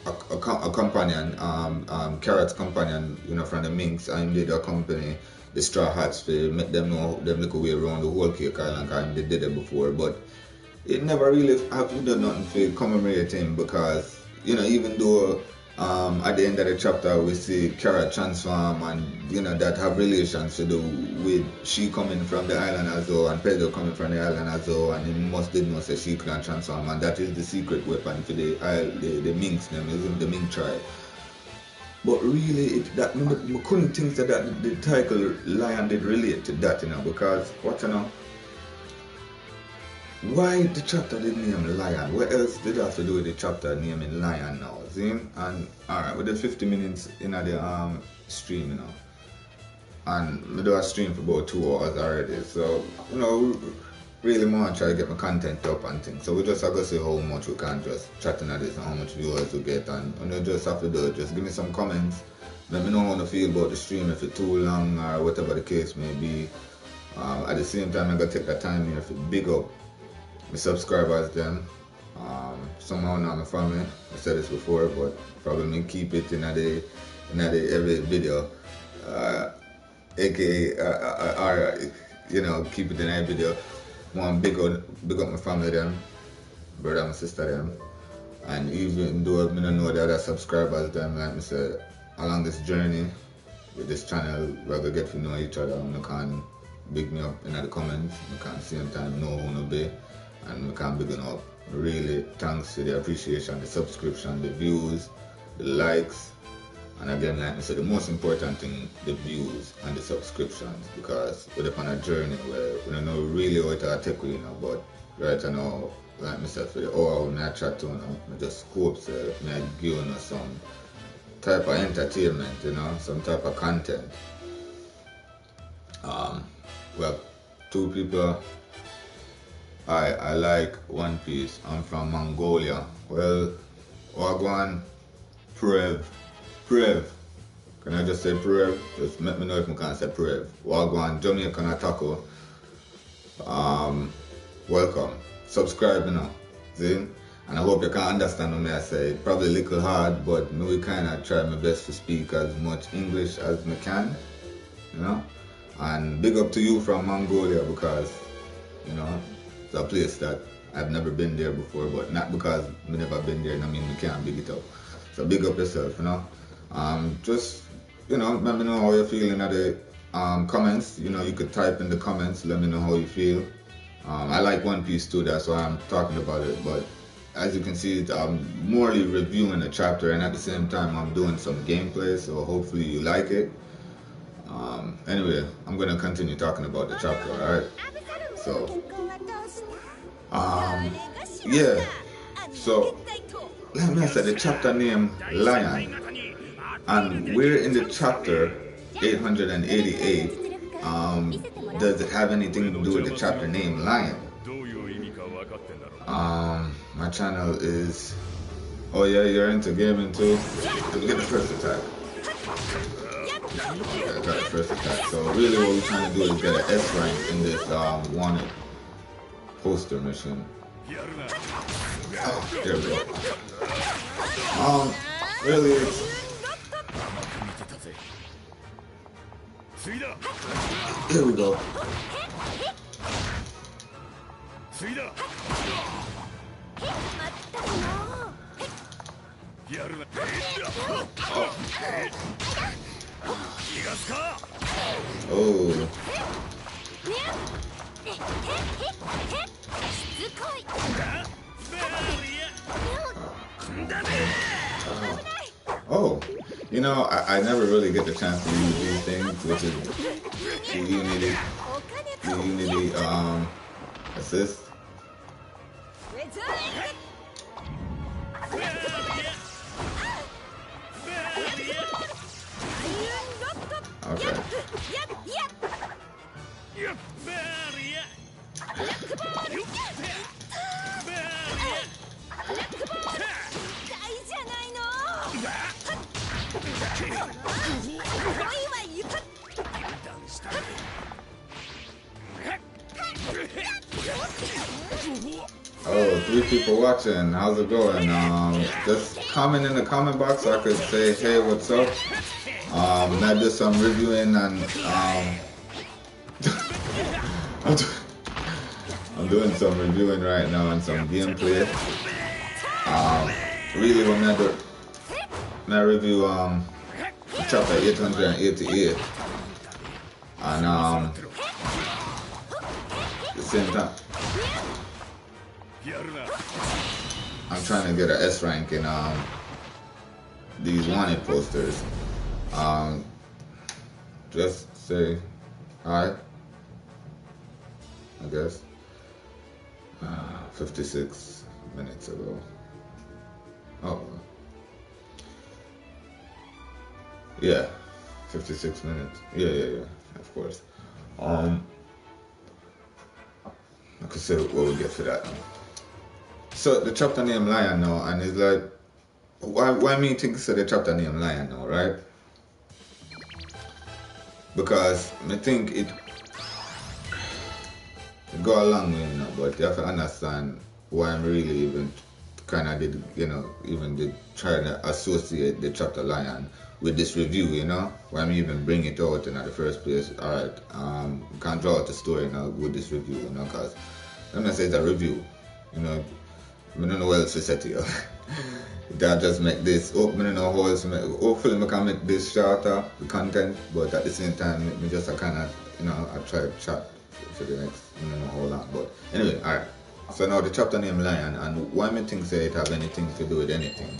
a companion, Carrot's companion, you know, from the Minx, and did accompany the Straw Hats to make them know them look away around the whole Cake Island, and they did it before, but it never really have to do nothing to commemorate him, because, you know, even though at the end of the chapter we see Carrot transform, and you know that have relations to do with she coming from the island as well, and Pedro coming from the island as well, and he must did know that she couldn't transform, and that is the secret weapon for the Minx, them is the Mink tribe. But really, we couldn't think that the title Lion did relate to that, you know, because what, you know, why the chapter did name Lion? What else did it have to do with the chapter naming Lion now? See? And alright, with the 50 minutes in the stream, you know, and we do a stream for about 2 hours already, so you know, really want to try to get my content up and things. So we just have to see how much we can just chatting at this and how much viewers we get, and you know, just have to do it. Just give me some comments. Let me know how you feel about the stream, if it's too long or whatever the case may be. At the same time, I'm gonna take the time here to big up my subscribers them. Somehow not my family. I said this before, but probably keep it in the every video. AKA you know, keep it in every video. Want big up my family them, brother and sister them. And even though I don't know the other subscribers them, like I said, along this journey with this channel, we're gonna get to know each other, and you can big me up in the comments. You can same time know who to be, and we can big up. Really thanks for the appreciation, the subscription, the views, the likes, and again, like I said, the most important thing, the views and the subscriptions, because we're upon a journey where we don't know really what to take with, you know, but right now, like I said, for the hour when I chat to you know, I just hope that I give you some type of entertainment, you know, some type of content. Well, 2 people. I like One Piece. I'm from Mongolia. Well, Wagwan, Prev. Can I just say Prev? Just let me know if I can say Prev. Wagwan, Jamaican Atako. Welcome. Subscribe, you know. See? And I hope you can understand what I say. Probably a little hard, but me we kind of try my best to speak as much English as I can, you know. And big up to you from Mongolia, because, you know, it's a place that I've never been there before, but not because we never been there, I mean we can't big it up. So big up yourself, you know. Just, you know, let me know how you're feeling at the comments. You know, you could type in the comments, let me know how you feel. I like One Piece too, that's why I'm talking about it, but as you can see, I'm morely reviewing the chapter, and at the same time I'm doing some gameplay, so hopefully you like it. Anyway, I'm gonna continue talking about the chapter, alright? So, yeah, so, like I said, the chapter name Lion, and we're in the chapter 888. Does it have anything to do with the chapter name Lion? My channel is, oh yeah, you're into gaming too? Let me get the first attack. Okay, I got the first attack. So really what we're trying to do is get an S rank in this wanted poster mission. Oh, there we go. Really it's, here we go. Oh. Oh. You know, I never really get the chance to use these things, which is the Unity assist. Okay. Oh, 3 people watching. How's it going? Just comment in the comment box so I could say, hey, what's up? I did some reviewing and I'm doing some reviewing right now and some gameplay. Really, when I review chapter 888, and at the same time, I'm trying to get an S rank in these wanted posters. Just say hi, I guess. 56 minutes ago. Oh, yeah, 56 minutes. Yeah, of course. I could say what we get for that. So the chapter name Lion now, and it's like, why me think so the chapter name Lion now, right? Because I think it go a long way, you know, but you have to understand why I'm really even kind of did, you know, even did try to associate the chapter Lion with this review, you know, why I'm even bring it out in the first place. Alright, can't draw out the story now with this review, you know, because let me say it's a review, you know, I don't know what else to say to you. That just make this, I don't know how else, hopefully I can make this shorter, the content, but at the same time, me just a kind of, you know, I try to chat for the next, I don't know how long, but anyway, alright. So now the chapter name Lion, and why me think say it have anything to do with anything?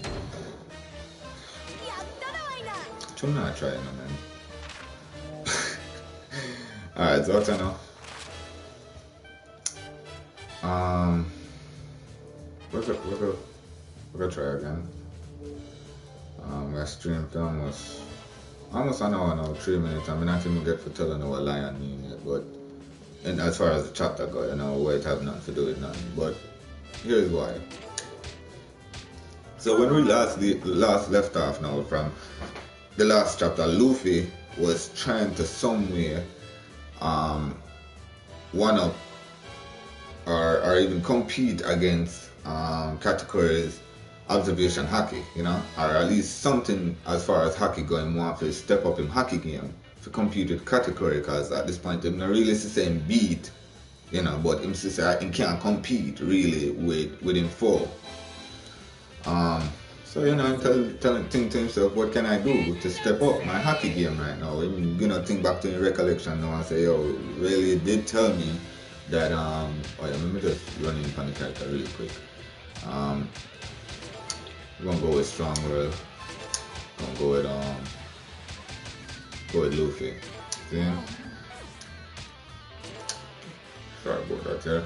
I'm not trying, man. Alright, so what I know? We're gonna try again. My stream film was almost an hour now, 3 minutes. I mean, not even get for telling what Lion mean yet, but and as far as the chapter go, you know, where it have nothing to do with nothing. But here's why. So when we last left off now from the last chapter, Luffy was trying to somewhere one up or even compete against Katakuri's observation hockey, you know, or at least something as far as hockey going, more to step up in hockey game to compete with Katakuri, because at this point I'm not really saying beat, you know, but him say he can't compete really with him full. So, you know, I'm think to himself, what can I do to step up my hockey game right now? You know, think back to your recollection now and say, yo, really did tell me that, oh yeah, let me just run in on the character really quick. We're gonna go with Strong World. Gonna go with Luffy. See? Sorry about that, yeah.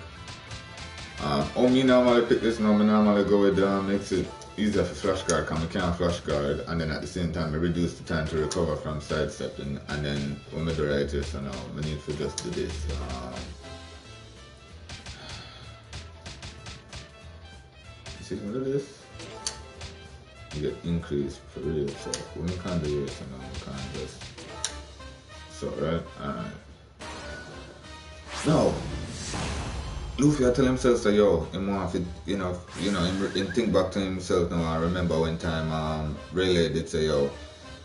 Me normally pick this now, I normally go with makes it easier for flash guard, because I can't flash guard, and then at the same time I reduce the time to recover from sidestepping, and then when I do right here, so now I need to just do this. See, when I do this, you get increased for real, so when we can't do it, so now we can't just, so right, alright. Now, Luffy I tell himself that yo, him want to, you know, him think back to himself now. I remember one time Rayleigh did say, yo,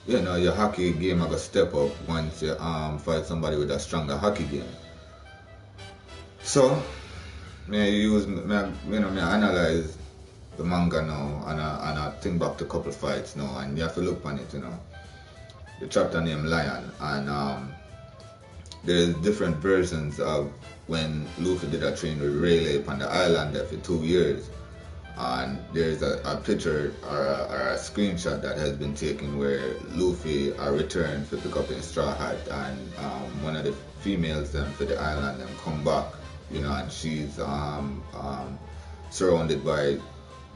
you know, your hockey game I got step up once you fight somebody with a stronger hockey game. So me analyze the manga now, and I think back to a couple fights now, and you have to look on it, you know. The chapter named Lion, and there's different versions of when Luffy did a train with Rayleigh on the island there for 2 years. and there's a picture or a screenshot that has been taken where Luffy returned to pick up in Straw Hat, and one of the females them for the island them come back, you know, and she's surrounded by,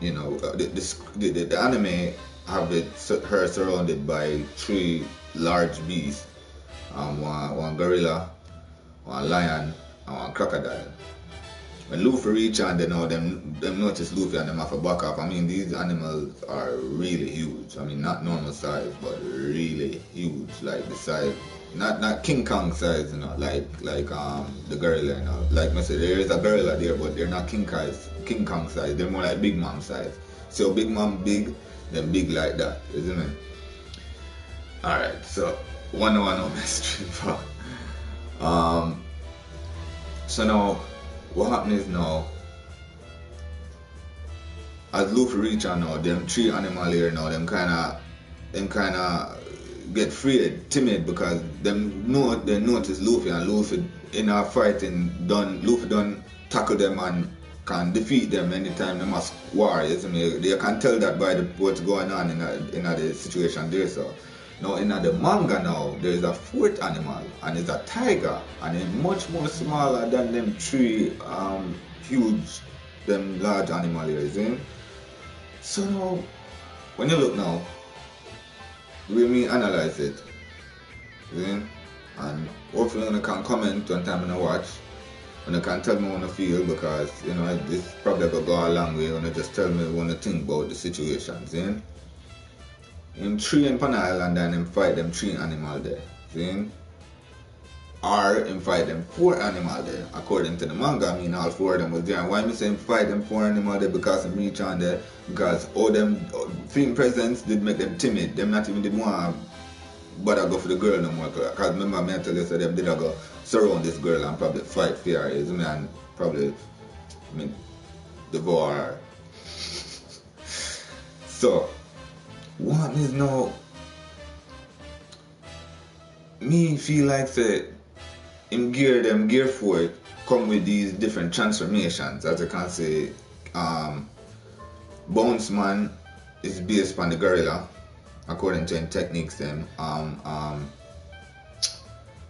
you know, the anime have her surrounded by 3 large beasts, one gorilla, one lion, and one crocodile. When Luffy reach and they know them notice Luffy and them have to back off. I mean, these animals are really huge. I mean, not normal size, but really huge. Like the size, not King Kong size, you know, like the gorilla, you know. Like I said, there is a gorilla there, but they're not King Kong size. They're more like Big Mom size. So Big Mom big, then big like that, isn't it? All right, so 101 mystery. So now, what happens is now, as Luffy reach out now, them 3 animal here now, them kinda get afraid, timid, because they notice Luffy, and Luffy in our fighting Luffy done tackle them and can defeat them anytime they must war. They can tell that by what's going on in the situation there. So now in the manga now, there is a 4th animal, and it's a tiger, and it's much more smaller than them 3 huge, them large animal here, see? So now, when you look now, we may analyze it, see? And hopefully you can comment one time when I watch, and you can tell me what you feel, because, you know, this probably gonna go a long way when you just tell me what you think about the situation, see? Him 3 in Pan Island and him fight them 3 animal there, see? Or him fight them 4 animal there. According to the manga, I mean all 4 of them was there. And why me say him fight them 4 animal there? Because him reach on there, because all them film presence did make them timid. Them not even did want bother go for the girl no more. Because remember me I tell you, so them did go surround this girl and probably fight for her, isn't it? And probably, I mean, devour her. So, what is now, me feel like say him gear 4 come with these different transformations. As you can see, Bones Man is based on the gorilla, according to him techniques them.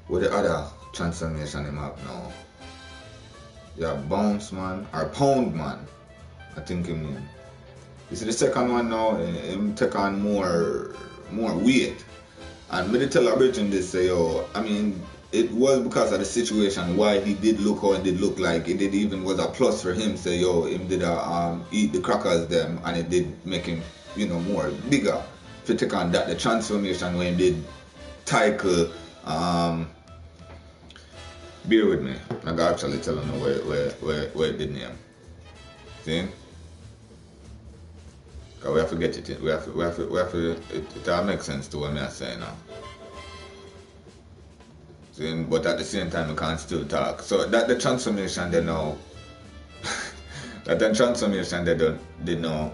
What the other transformation him have now? Yeah, Bounce Man or Pound Man, I think him name. You see the second one now, him take on more weight. And me tell Abridging this, say, yo, I mean, it was because of the situation why he did look how it did look like. It did even was a plus for him, say, yo, him did eat the crackers them, and it did make him, you know, more bigger. If you take on that, the transformation when he did tackle, bear with me, I got actually telling you where it did name. See? We have to get it in. We have to it all makes sense to what I'm saying now. See, but at the same time we can't still talk. So that the transformation they know that the transformation they know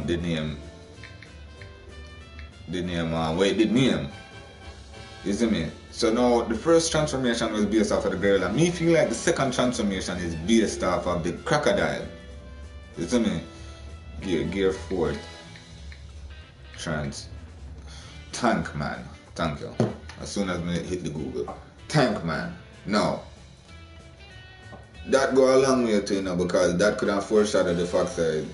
the name where it did name. You see me? So now the first transformation was based off of the gorilla. Me feel like the second transformation is based off of the crocodile. You see me? Gear 4 Tank Man. Thank you. As soon as I hit the Google. Tank Man. Now, that go a long way to, you know, because that could have foreshadowed the fact that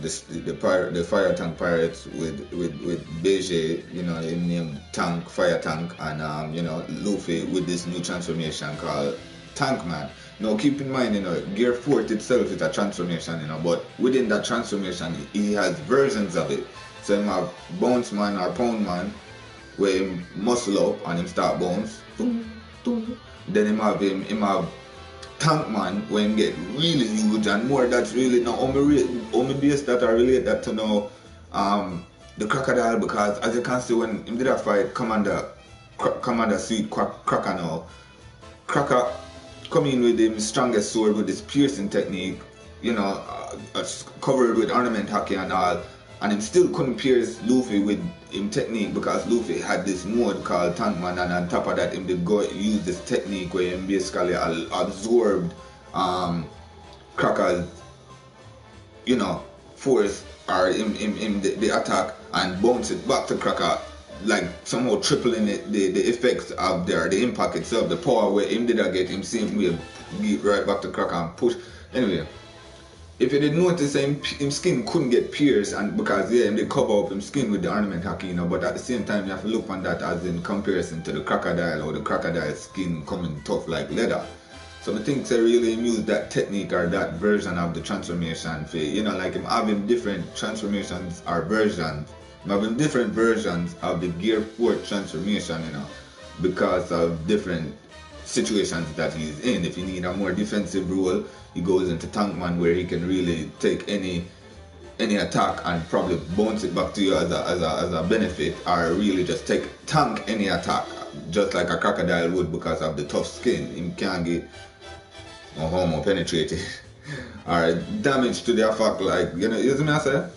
the fire tank pirates with Beige, you know, him named Tank, Fire Tank, and you know, Luffy with this new transformation called Tank Man. Now keep in mind, you know, Gear 4 itself is a transformation, you know, but within that transformation he has versions of it. So him have Bounce Man or Pound Man where him muscle up and him start bounce. Then him have Tank Man when him get really huge, and more that's really now only base that I relate that to now the crocodile, because as you can see when him did a fight Commander Sweet Cracker now, Cracker come in with his strongest sword with his piercing technique, you know, covered with ornament hockey and all, and him still couldn't pierce Luffy with him technique because Luffy had this mode called Tank Man, and on top of that him did go use this technique where him basically absorbed Cracker's, you know, force or the attack and bounce it back to Cracker, like somehow tripling it, the effects of the impact itself, the power where him did I get him same way, get right back to Cracker and push. Anyway, if you did notice, him skin couldn't get pierced, and because yeah, him did cover up him skin with the ornament haki, you know, but at the same time you have to look on that as in comparison to the crocodile, or the crocodile skin coming tough like leather. So I think they really use that technique or that version of the transformation for, you know, like him having different transformations or versions, having different versions of the Gear 4 transformation, you know, because of different situations that he's in. If you need a more defensive role, he goes into Tankman, where he can really take any attack and probably bounce it back to you as a benefit, or really just tank any attack, just like a crocodile would, because of the tough skin. He can't get no homo penetrated or damage to the effect, like, you know, you see me I say?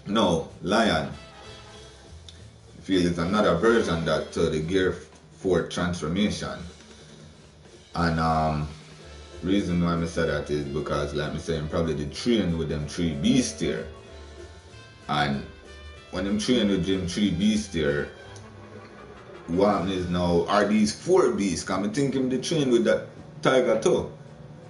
No, Lion, I feel it's another version that to the Gear 4 transformation. And reason why I say that is because, like me saying, probably they train with them 3 beasts there. And when them train with them 3 beasts there, what is now are these 4 beasts? Cause I think him they train with that tiger too.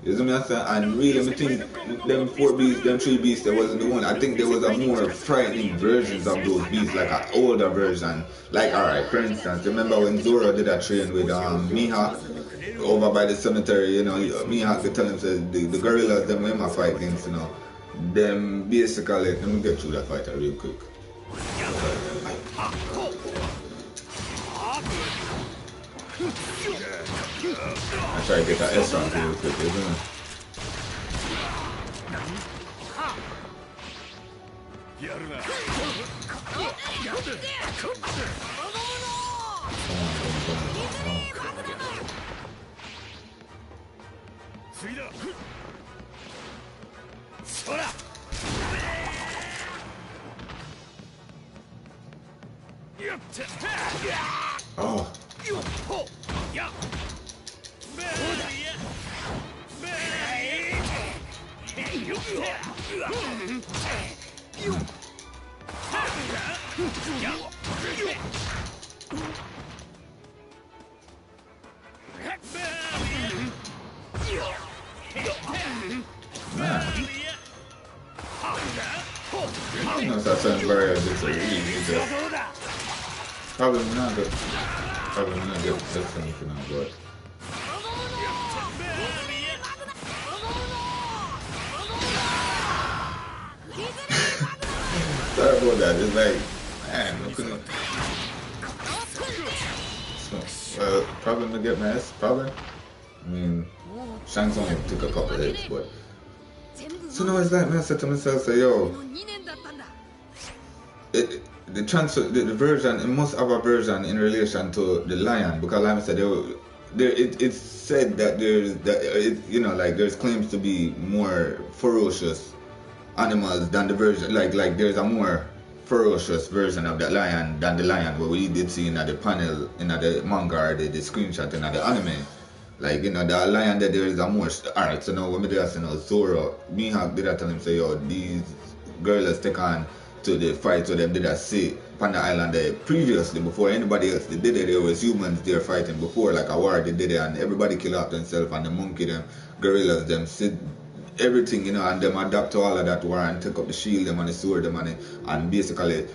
You see me I say? And really I think them 4 beasts, them 3 beasts, there wasn't the one. I think there was a more frightening versions of those beasts, like an older version. Like, alright, for instance, remember when Zoro did that train with Mihawk over by the cemetery, you know, Mihawk they tell him says the gorillas them when I fight against, you know. Them basically, let me get through that fight real quick. I try to get that S round real quick, isn't it? Oh. You know, that sounds very easy. Probably not good. Probably not good. That's something I'm good. Sorry about that. It's like, man, I couldn't. So, probably gonna get my ass. Probably. I mean, Shanks only took a couple hits, but. So now it's like, man, I said to myself, say, yo, the version, it must have a version in relation to the lion, because like I said, it's said that you know, like there's claims to be more ferocious animals than the version, like there's a more ferocious version of that lion than the lion what we did see in the panel, in the manga, or the screenshot in the anime. Like, you know, the lion that there is a more. Alright, so now when we did, you know, Zoro, Mihawk did I tell him, say, yo, these gorillas take on to the fight, so them did I see Panda Island there previously, before anybody else they did it. There was humans there fighting before, like a war they did it, and everybody kill off themselves, and the monkey, them gorillas, them sit everything, you know, and them adapt to all of that war and take up the shield them and the sword them and basically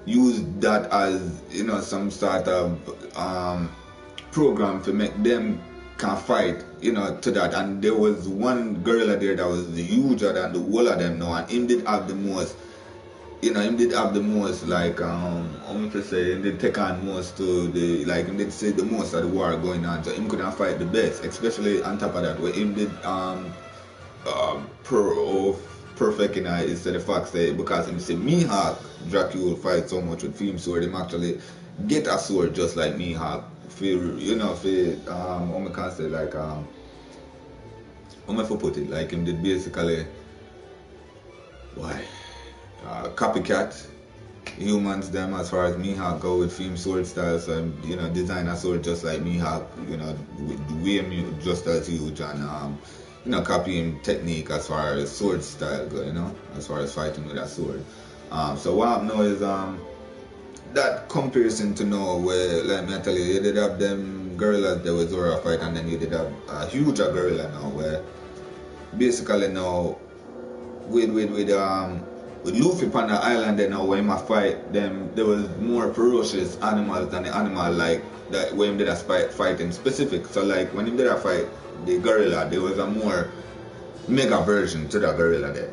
use that as, you know, some sort of program to make them can fight, you know, to that. And there was one gorilla there that was huger than the whole of them now, and him did have the most, you know, him did have the most, like, how to say, him did take on most to the, like, him did see the most of the war going on, so him couldn't fight the best, especially on top of that, where him did perfect, you know, instead of fact say, because him say Mihawk Dracula fight so much with Film Sword, him actually get a sword just like Mihawk. Feel, you know, feel, I can say, like, how am I put it, like him did basically, why, copycat humans them as far as Mihawk go with Film Sword style, so, you know, design a sword just like Mihawk, you know, way just as huge, and copying technique as far as sword style go, as far as fighting with a sword. So what happened now is that comparison to now where, like me I tell you did have them gorillas there was Zora fight, and then you did have a huge gorilla now where basically now with Luffy on the island there now when he fight them, there was more ferocious animals than the animal like that when he did a fight in specific. So like when he did a fight the gorilla, there was a more mega version to the gorilla there.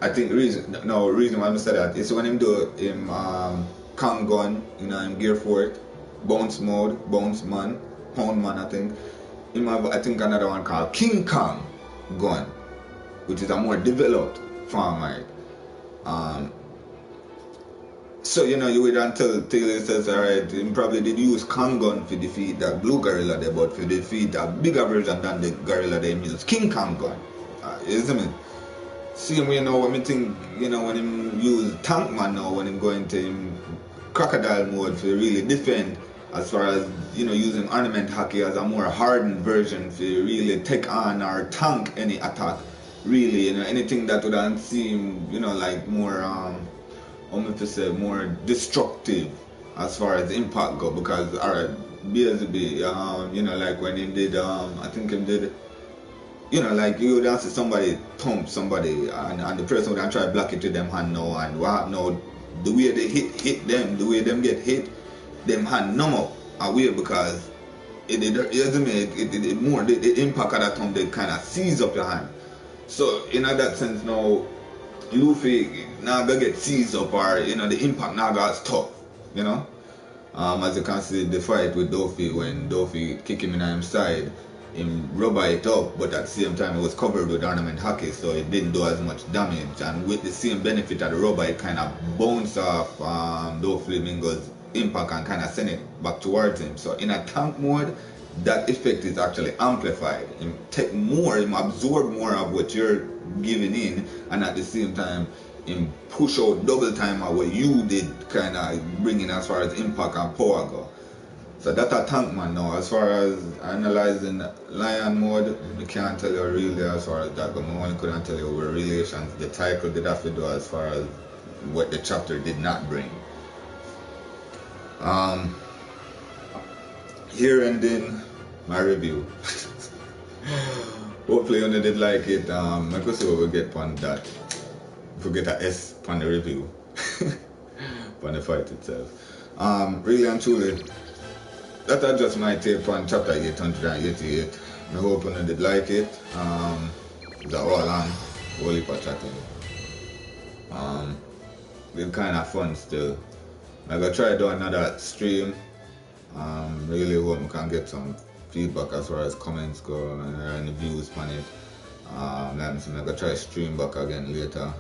I think reason why I said that is when him do him Kong gun, him gear for it, bounce mode, bounce man, pound man I think. Him have I think another one called King Kong gun, which is a more developed form of it. So you would until Taylor says alright, him probably did use Kong gun to defeat that blue gorilla there, but to defeat a bigger version than the gorilla they use King Kong gun. You see me? Same way when I think, when him use Tank Man now, when him going to him crocodile mode to really defend, as far as, using ornament hockey as a more hardened version to really take on or tank any attack. Really, anything that would seem, like more, more destructive as far as impact go, because, alright, BSB, like when he did, I think he did, like you would see somebody thump somebody and the person would try to block it with them hand now, and what now the way they hit them, the way them get hit, them hand numb up away because the impact of that thump they kind of seize up your hand. So in that sense now Luffy now gonna get seized up, or the impact now got stuck, as you can see the fight with Doffy, when Doffy kick him in his side, him rubber it up, but at the same time it was covered with ornament hockey, so it didn't do as much damage, and with the same benefit of the rubber it kind of bounced off Doflamingo's impact and kind of sent it back towards him. So in a tank mode that effect is actually amplified. Him take more, him absorb more of what you're giving in, and at the same time him push out double time of what you did kind of bring in as far as impact and power go. So that's a tank man now. As far as analyzing lion mode, I can't tell you really as far as that, but I only couldn't tell you what relations the title did have to do as far as what the chapter did not bring. Here ending my review. Hopefully you did like it. I could see what we get on that. If we get an S on the review. On the fight itself. Really and truly, that's just my take on chapter 888. I hope you did like it. It's all on whole heap of chatting. It's kind of fun still. I'm gonna try to do another stream. Really hope we can get some feedback as far as comments go and views on it. I'm gonna try to stream back again later.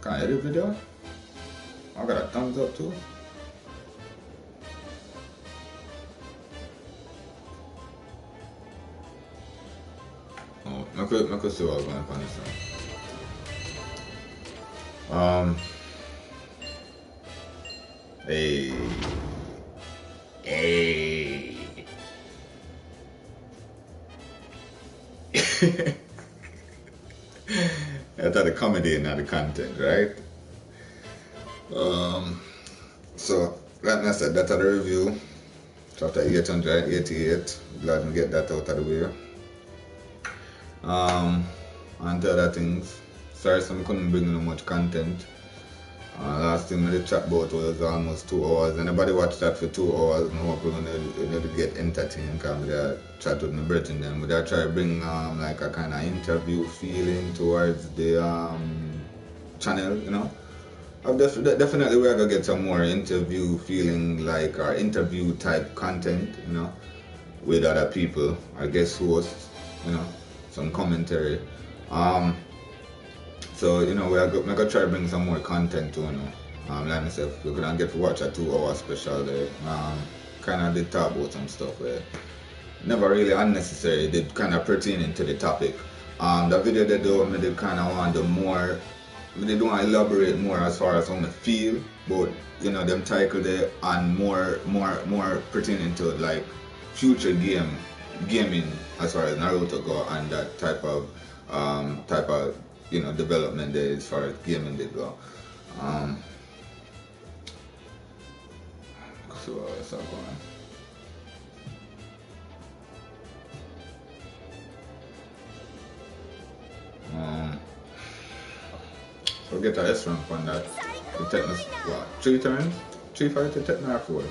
Can I edit video? I got a thumbs up too. Oh, I could see what I'm going to find this one. Hey. That's the comedy and not the content, right? So like I said, that's the review. Chapter 888. Glad to get that out of the way. And the other things. Sorry, some couldn't bring no much content. Last thing the chat about was almost 2 hours. Anybody watch that for 2 hours? No hope you need to get entertained, because we chat with my brethren then. We try to bring like a kind of interview feeling towards the channel, Definitely we're gonna get some more interview feeling, like our interview type content, with other people, our guest hosts, some commentary. So, we're gonna try to bring some more content too, like myself, we're gonna get to watch a 2 hour special there. Kinda did talk about some stuff where never really unnecessary, did kinda pertaining to the topic. The video they do, I did kinda want to do more they don't elaborate more as far as how I feel, but you know them title there and more pertaining to like future gaming as far as Naruto go and that type of you know development there as far as gaming they go. So what's up going? So get a S rank on that. The Techno, what, 3 turns? 3 fights to Techno 4.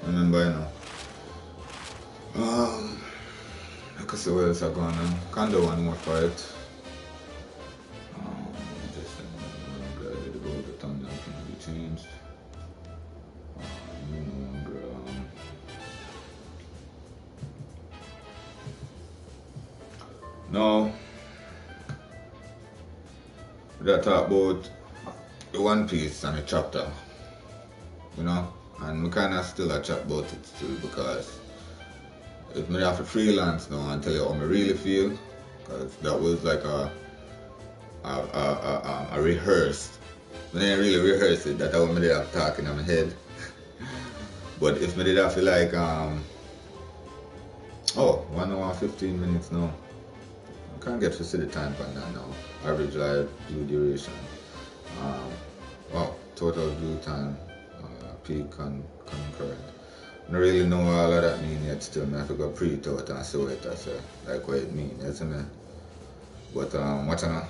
Remember, you know. I can see what else are going on. Can do one more fight. Just the thumbnail can be changed. No. That talk about the One Piece and the chapter, you know, and we kind of still a chat about it still because if me have to freelance now and tell you how I really feel, because that was like a rehearsed. I didn't really rehearse it. That's how I did have talking in my head. But if me did have to like 1 hour 15 minutes now. I can't get to see the time for that now. Average live view duration. Total view time, peak concurrent. I don't really know all of that mean yet still. I have to go pre-thought and see what it is, like what it means, isn't it? But what I know?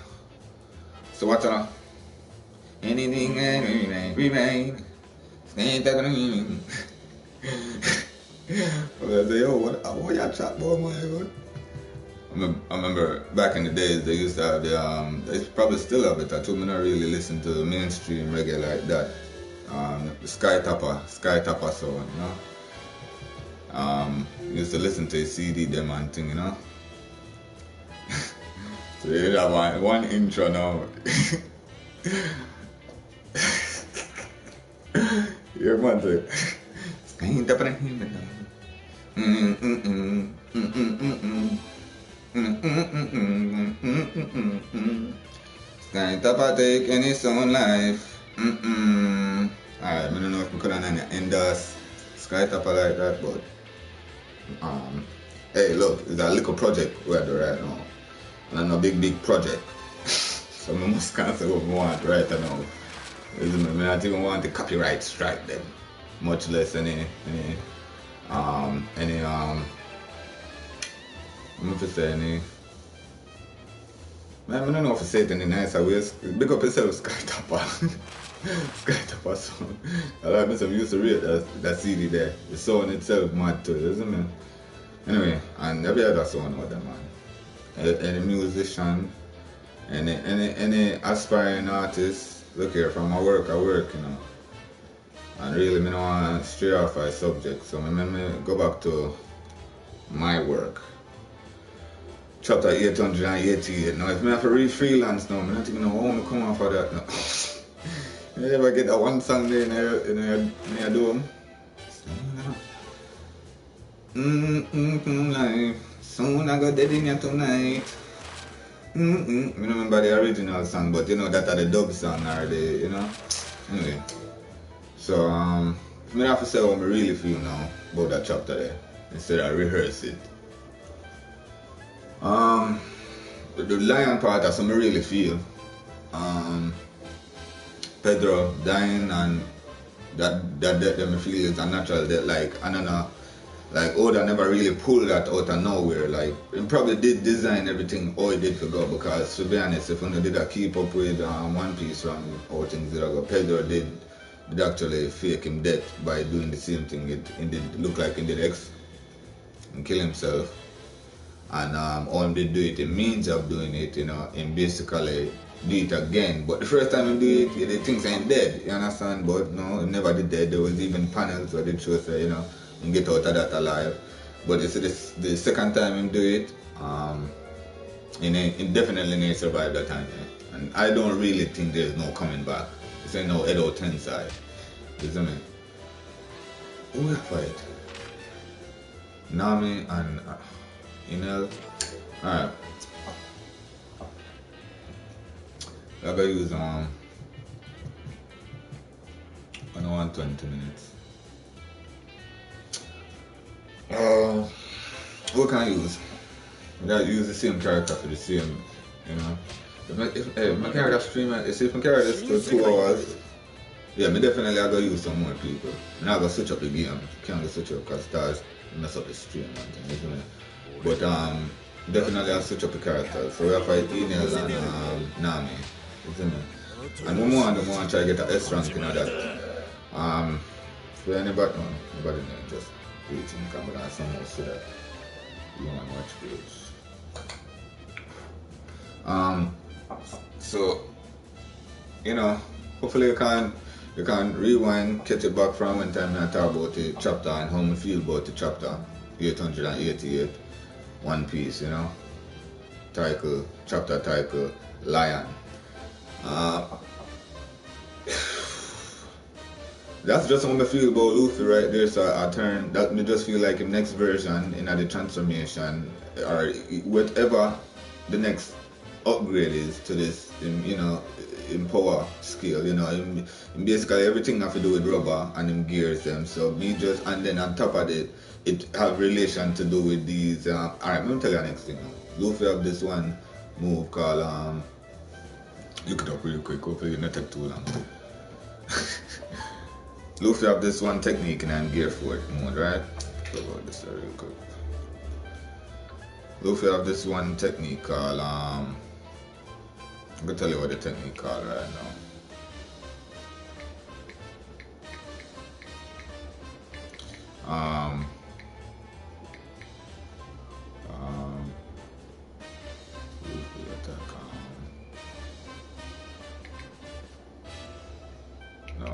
So what I know? Anything remain. Ain't that mean? I say, yo, what y'all chat about, man? I remember back in the days they used to have the they probably still have it. I told me not really listen to mainstream reggae like that. The Sky Tapper sound, you know. Used to listen to a CD them and thing, you know. So you have one intro now. Yeah, man, Sky Tapper. Sky Tapper take any sound life. Alright, I don't know if we could endorse Sky Tapper like that, but hey, look, it's a little project we're doing right now, and a big project. So I must cancel what we want right now. I don't even want the copyright strike them, much less any I'm not to say any. Man, I don't know if I say it in a nicer ways. Big up yourself, Sky Tapper. Sky Tapper sound. I like myself used to rate that CD there. The sound itself mad too, isn't it? Anyway, and every other sound out there, man. Any musician, any aspiring artist, look here, from my work, you know. And really, I don't want to stray off my subject, so I go back to my work. Chapter 888. Now, if I have to read freelance now, I don't even know how I come off of that now. You ever get that one song there in your dome? Life. Soon I got dead in here tonight. I don't remember the original song, but you know that are the dub song or the, you know. Anyway. So, I have to say how I really feel now about that chapter there, instead of rehearse it. The lion part, that's what I really feel. Pedro dying and that death that I feel is a natural death. Like, I don't know, like Oda never really pulled that out of nowhere. Like, he probably did design everything how he did to go, because to be honest, if he did keep up with One Piece from how things did go, Pedro did actually fake him death by doing the same thing. It did look like he did X and kill himself. And all him did do it, in means of doing it, you know, and basically do it again. But the first time he do it, the things ain't dead, you understand? But no, he never did dead. There was even panels where they show say, you know, and get out of that alive. But you see the second time him do it, he definitely need to survive that time. Yeah? And I don't really think there's no coming back. This ain't no Edo Tensei. You see me? Who will fight? Nami and Inel. Alright. I gotta use on 120 minutes. What can I use? I gotta use the same character for the same, you know. If my character stream, if my character is for 2 hours, yeah, me definitely I gotta use some more people. And I gotta switch up the game. Can't go switch up because stars mess up the stream and things, isn't it? But definitely I'll switch up the characters. So we have fight Enel and Nami, isn't it? And one more and more try to get an S rank, you know that. For anybody know, just waiting camera and someone so that you want to watch page. So you know, hopefully you can rewind, catch it back from when time I talk about the chapter and how I feel about the chapter 888, One Piece, you know. Chapter title, Lion. That's just how I feel about Luffy right there. So I turn that me just feel like the next version in the transformation or whatever the next upgrade is to this, you know, in power scale, you know, in basically everything have to do with rubber and in gears them. So me just and then on top of it have relation to do with these. Alright, I'm gonna tell you the next thing. Luffy have this one move called look it up real quick. Hopefully it not take too long. Luffy have this one technique in Gear 4 mode, right? Talk about this real quick. Luffy have this one technique called I'm gonna tell you what the technique called right now. Luffy attack no.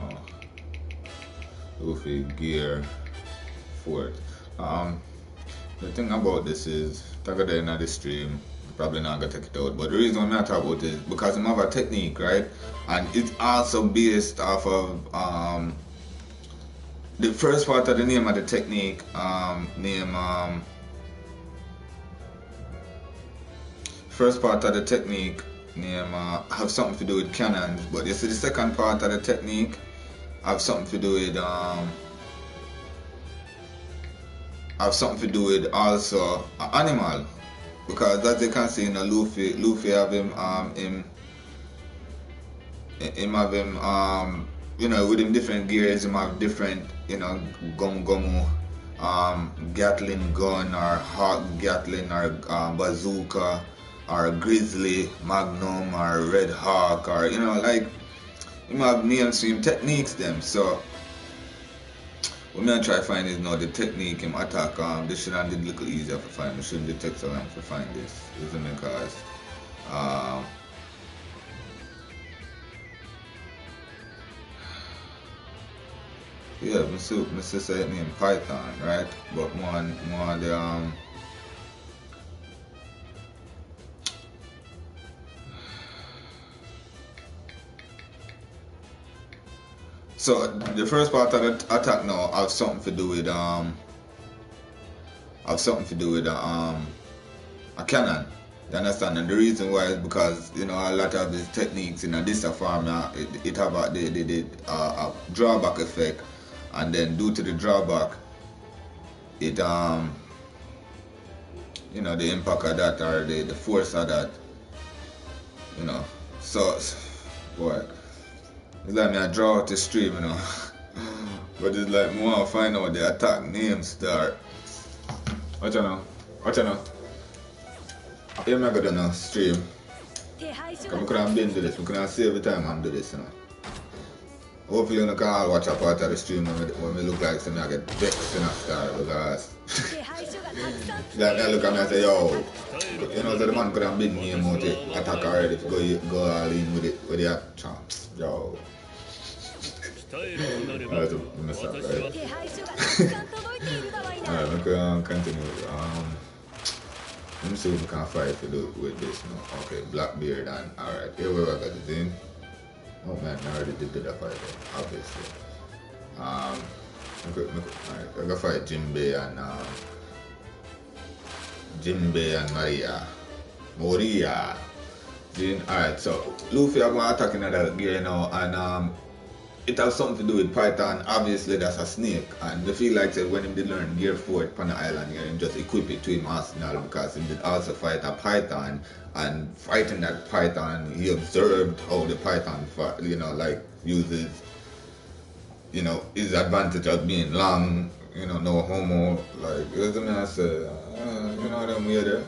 Luffy Gear 4. The thing about this is, talk about in the stream, probably not gonna take it out. But the reason I'm not talking about it is because I have a technique, right? And it's also based off of the first part of the name of the technique, first part of the technique name have something to do with cannons, but you see the second part of the technique have something to do with also an animal, because as you can see in Luffy have him have him you know, with him different gears, him have different, you know, Gomu Gatling gun or Hawk Gatling or bazooka or Grizzly Magnum or Red Hawk, or you know, like him have names, same techniques them. So what I'm try to find is now the technique him attack. This should have been a little easier to find. It shouldn't take so long to find this, isn't it? Because yeah, my sister hit me in Python, right? But one the so the first part of the attack now have something to do with a cannon. You understand? And the reason why is because, you know, a lot of these techniques in this farm it have a drawback effect, and then due to the drawback it you know, the impact of that or the force of that, you know. So boy, it's like me I draw out the stream, you know. But it's like me want to find out the attack name start. Watch out now. Yeah, I'm going to stream. I couldn't been do this. I couldn't see every time I do this, you know. Hopefully you can all watch a part of the stream when we look like something I get vexed in a star, because like I look at me and say, yo, you know, so the man could have been me about the attack already to go all in with the attack. Yo. That's a mess up, right? Alright, we can continue. Let me see what we can fight to do with this now. Okay, Blackbeard and alright, here we got the thing. Oh man, I already did that fight there, obviously. Alright, I gotta fight Jinbei and Moria. Alright, so Luffy are going to attack another gear now, and it has something to do with Python. Obviously, that's a snake, and the feel like that when he did learn Gear 4 upon the island, he just equip it to him arsenal because he did also fight a Python, and fighting that Python, he observed how the Python, like uses, his advantage of being long, no homo, like, you know what I say, what I'm weird.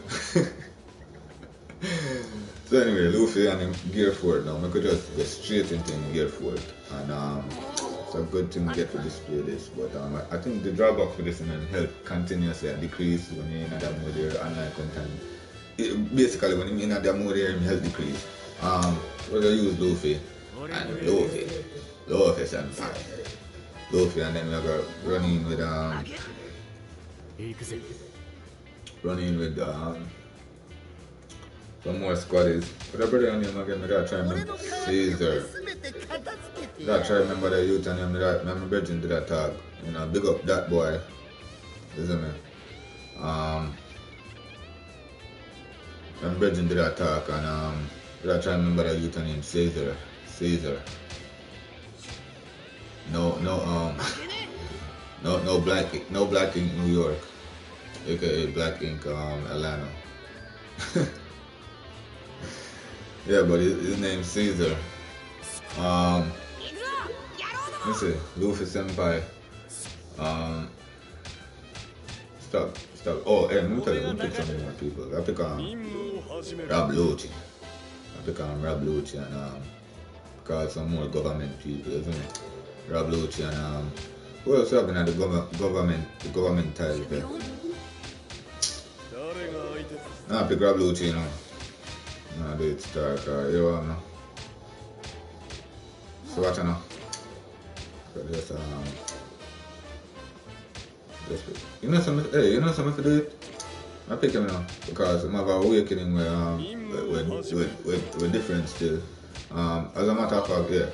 So anyway, Luffy and him Gear 4 now. I could just go straight into him Gear 4. And it's a good thing to get to display this. But I think the drawback for this and health continuously decrease when you're in that mode here, unlike content. Basically when you're in that mode here, health decrease. We're gonna use Luffy and Luffy senpai. Luffy, and then we're gonna run in with some more squaddies. But I brother on him again, I gotta try and remember Caesar. I gotta try and remember the youth and him, remember Bridging to that tag. Big up that boy. Isn't it? I'm Bridging to that talk, and I gotta try and remember the youth and him, Caesar. No Black Ink New York, aka Black Ink Atlanta. Yeah, but his name's Caesar. Let's see, Luffy senpai. Stop. Oh, hey, let me tell you, let me pick some more people. I pick Rob Lucci. And because some more government people, isn't it? Rob Lucci and who else happened at the government title there? I pick Rob Lucci, No, do it start, you know. So watch now. Just something to do it? I pick him now because I'm have a awakening with different still. As a matter of fact, yeah.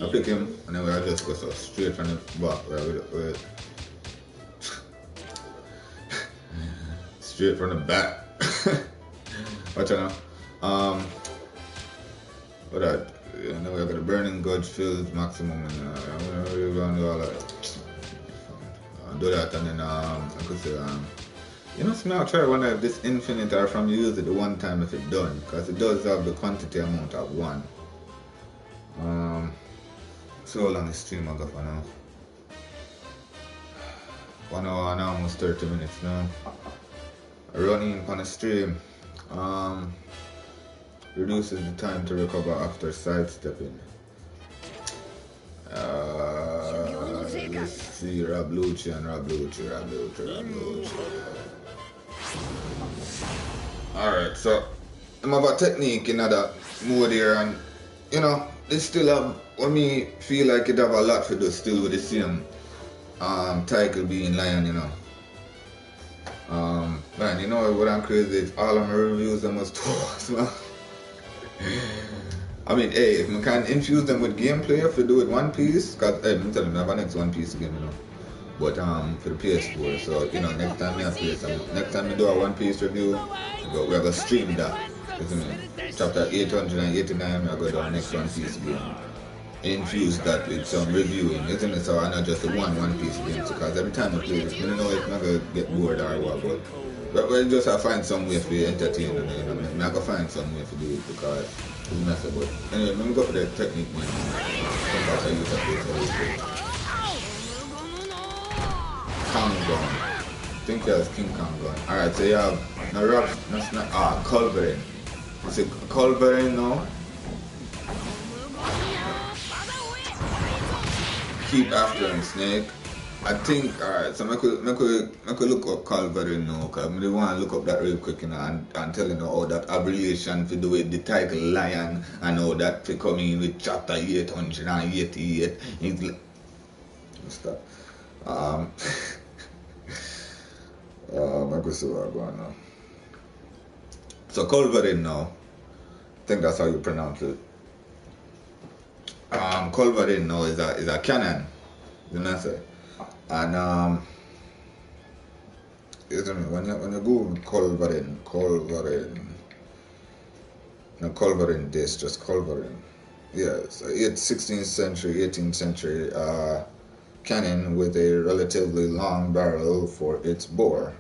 I pick him and then I just go so straight from the back straight from the back. Watch out now. But we got the Burning Gulch Fields maximum, and we're going to do all that. Do that, and then I could say, I'll try one of this infinite, or from you use it the one time if it done, because it does have the quantity amount of one. So long the stream I got for now. 1 hour and almost 30 minutes now. Running on the stream. Reduces the time to recover after sidestepping. Let's see, Rob Lucci. Alright, so I'm have a technique in that mode here, and they still have, when me feel like it have a lot to do still with the same title being Lion, Man, what I'm crazy is all of my reviews them was twice, man. I mean, hey, if we can infuse them with gameplay, if we do it One Piece, because, hey, I'm telling you, I have a next One Piece game, But, for the PS4, so, next time next time we do a One Piece review, we're going to stream that, isn't it? Chapter 889, we're going to do our next One Piece game. Infuse that with some reviewing, isn't it? So, I not just the One Piece game, because every time I play this, I don't know if I'm going to get bored or what, but we just have to find some way to entertain, I'm going to find some way to do it, because it's messy. But anyway, let me go for the technique, man. Kangon. I think he has King Kangon. Alright, so you have Culverin. Is it Culverin now? Keep after him, Snake. I think, alright, so I could look up Culverin now, because I really want to look up that real quick, and tell how that abbreviation to do with the title Lion, and how that to come in with chapter 888. Stop. I could see where I'm going now. So Culverin now, I think that's how you pronounce it. Culverin now is a cannon, you know what I say? And when you go with Culverin, No, culverin disc, just culverin. Yeah, it's 16th century, 18th century cannon with a relatively long barrel for its bore,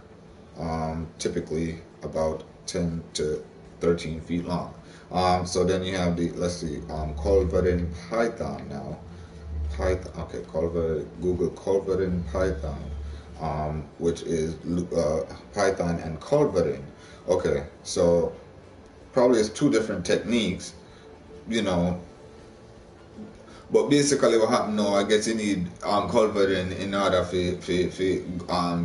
typically about 10 to 13 feet long. So then you have the, let's see, culverin python now. Python, okay, Google culverin python, which is python and culverin. Okay, so probably it's two different techniques, you know. But basically, what happened now? I guess you need culverin in order for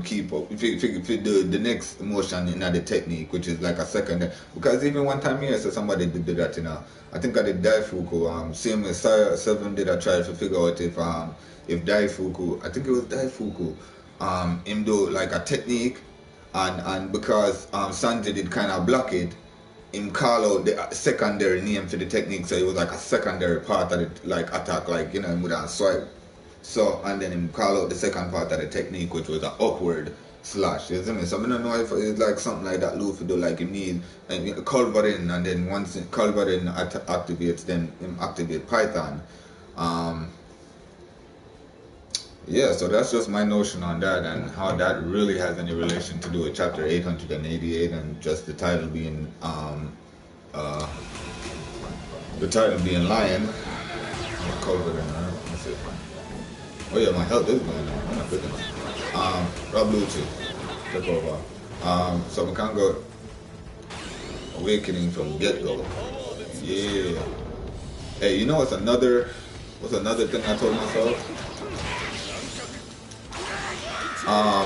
keep up for do the next motion in the technique, which is like a second. Because even one time here, so somebody did that, you know. I think I did Daifuku. Same as Seven did. I tried to figure out if Daifuku. I think it was Daifuku. Him do like a technique, and because Sanji did kind of block it, him call out the secondary name for the technique, so it was like a secondary part of the like attack, like, you know, with a swipe. So and then him call out the second part of the technique, which was an upward slash. You see me? So I don't know if it's like something like that Luffy do, like him need and culverin, and then once culverin activates, then him activate Python. Yeah, so that's just my notion on that and how that really has any relation to do with chapter 888 and just the title being Lion. Culverin, that's it. Oh yeah, my health is going on. Oh my goodness. Rob Lucci, flip over. So we can go awakening from get-go. Yeah. Hey, you know what's another thing I told myself? Oh.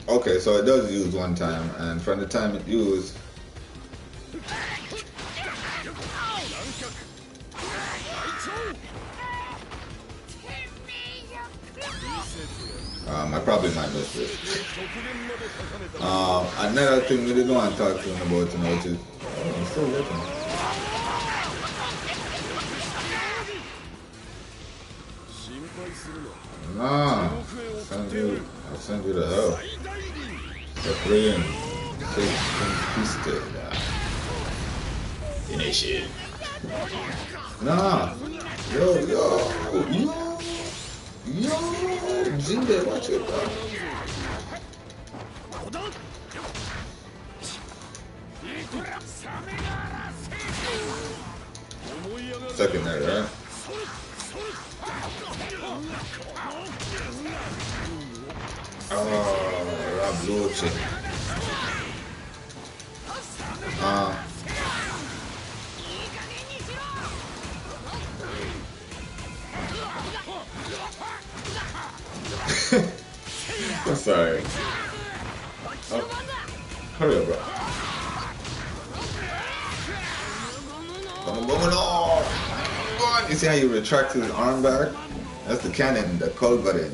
Okay, so it does use one time, and from the time it used, I probably might miss this. Another thing we didn't want to talk to him about tonight is, I'm still looking. Nah, I'll send you to hell. Supreme, Twisted. Finish it. Nah, yo, Jinbe, watch it, bro. Secondary, right? Oh, Rob Lucci. I'm sorry. Oh, hurry up, bro. You see how you retract his arm back? That's the cannon, the culverin.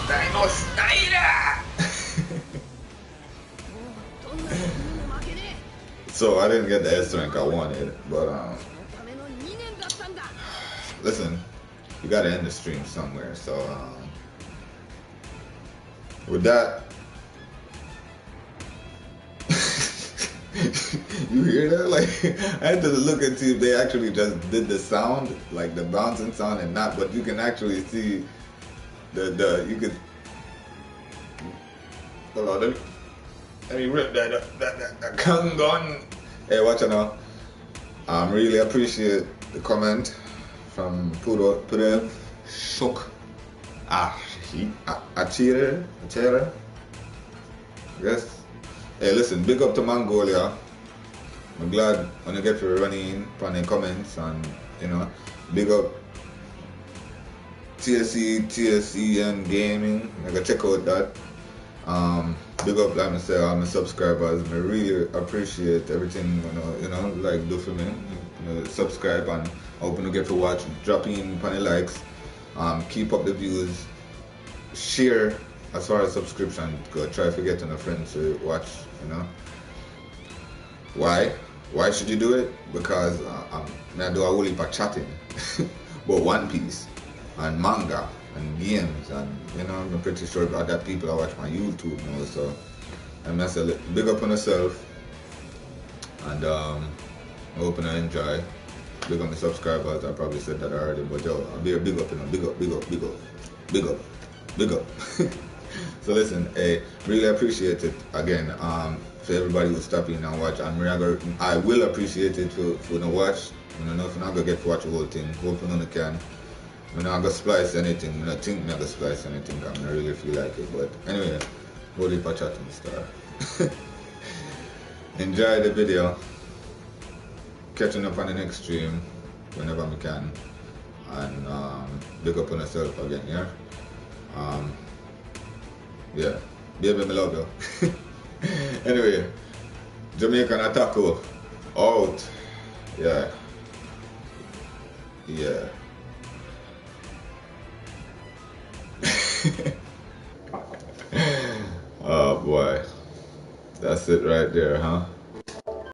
Dino Snyder! So I didn't get the S rank I wanted, but listen, you gotta end the stream somewhere. So with that, you hear that? Like, I had to look and see if they actually just did the sound, like the bouncing sound, and not. But you can actually see you could. Hold on, let me rip that Kangon. Hey, watch it now. Really appreciate the comment from Pudel Shok. Achire. Yes. Hey, listen, big up to Mongolia. I'm glad when you get to running on the comments, and you know, big up TSEN Gaming. I gotta check out that. Big up, like I said, all my subscribers. I really appreciate everything you know, like do for me. You know, subscribe and open to get to watch. Drop in the likes. Keep up the views. Share as far as subscription go, try to get on a friend to watch, you know. Why? Why should you do it? Because I do a whole heap of chatting about One Piece and manga and games, and you know, I'm pretty sure that people that watch my YouTube now, so I'm gonna say big up on yourself, and I hope you enjoy. Big up my subscribers, I probably said that already, but yo, I'll be a big up, you know, big up, big up, big up, big up, big up. So listen, hey, really appreciate it again. For everybody who stop in and watch, and I will appreciate it for the watch. You know, if you're not gonna get to watch the whole thing, hope you can. I'm not gonna splice anything. I think I'm not gonna splice anything. I really feel like it, but anyway, hold it for chatting star. Enjoy the video. Catching up on the next stream whenever we can, and big up on yourself again, yeah. Yeah, baby, me love you. Anyway, Jamaican Attaco out. Yeah, yeah. Oh boy, that's it right there, huh?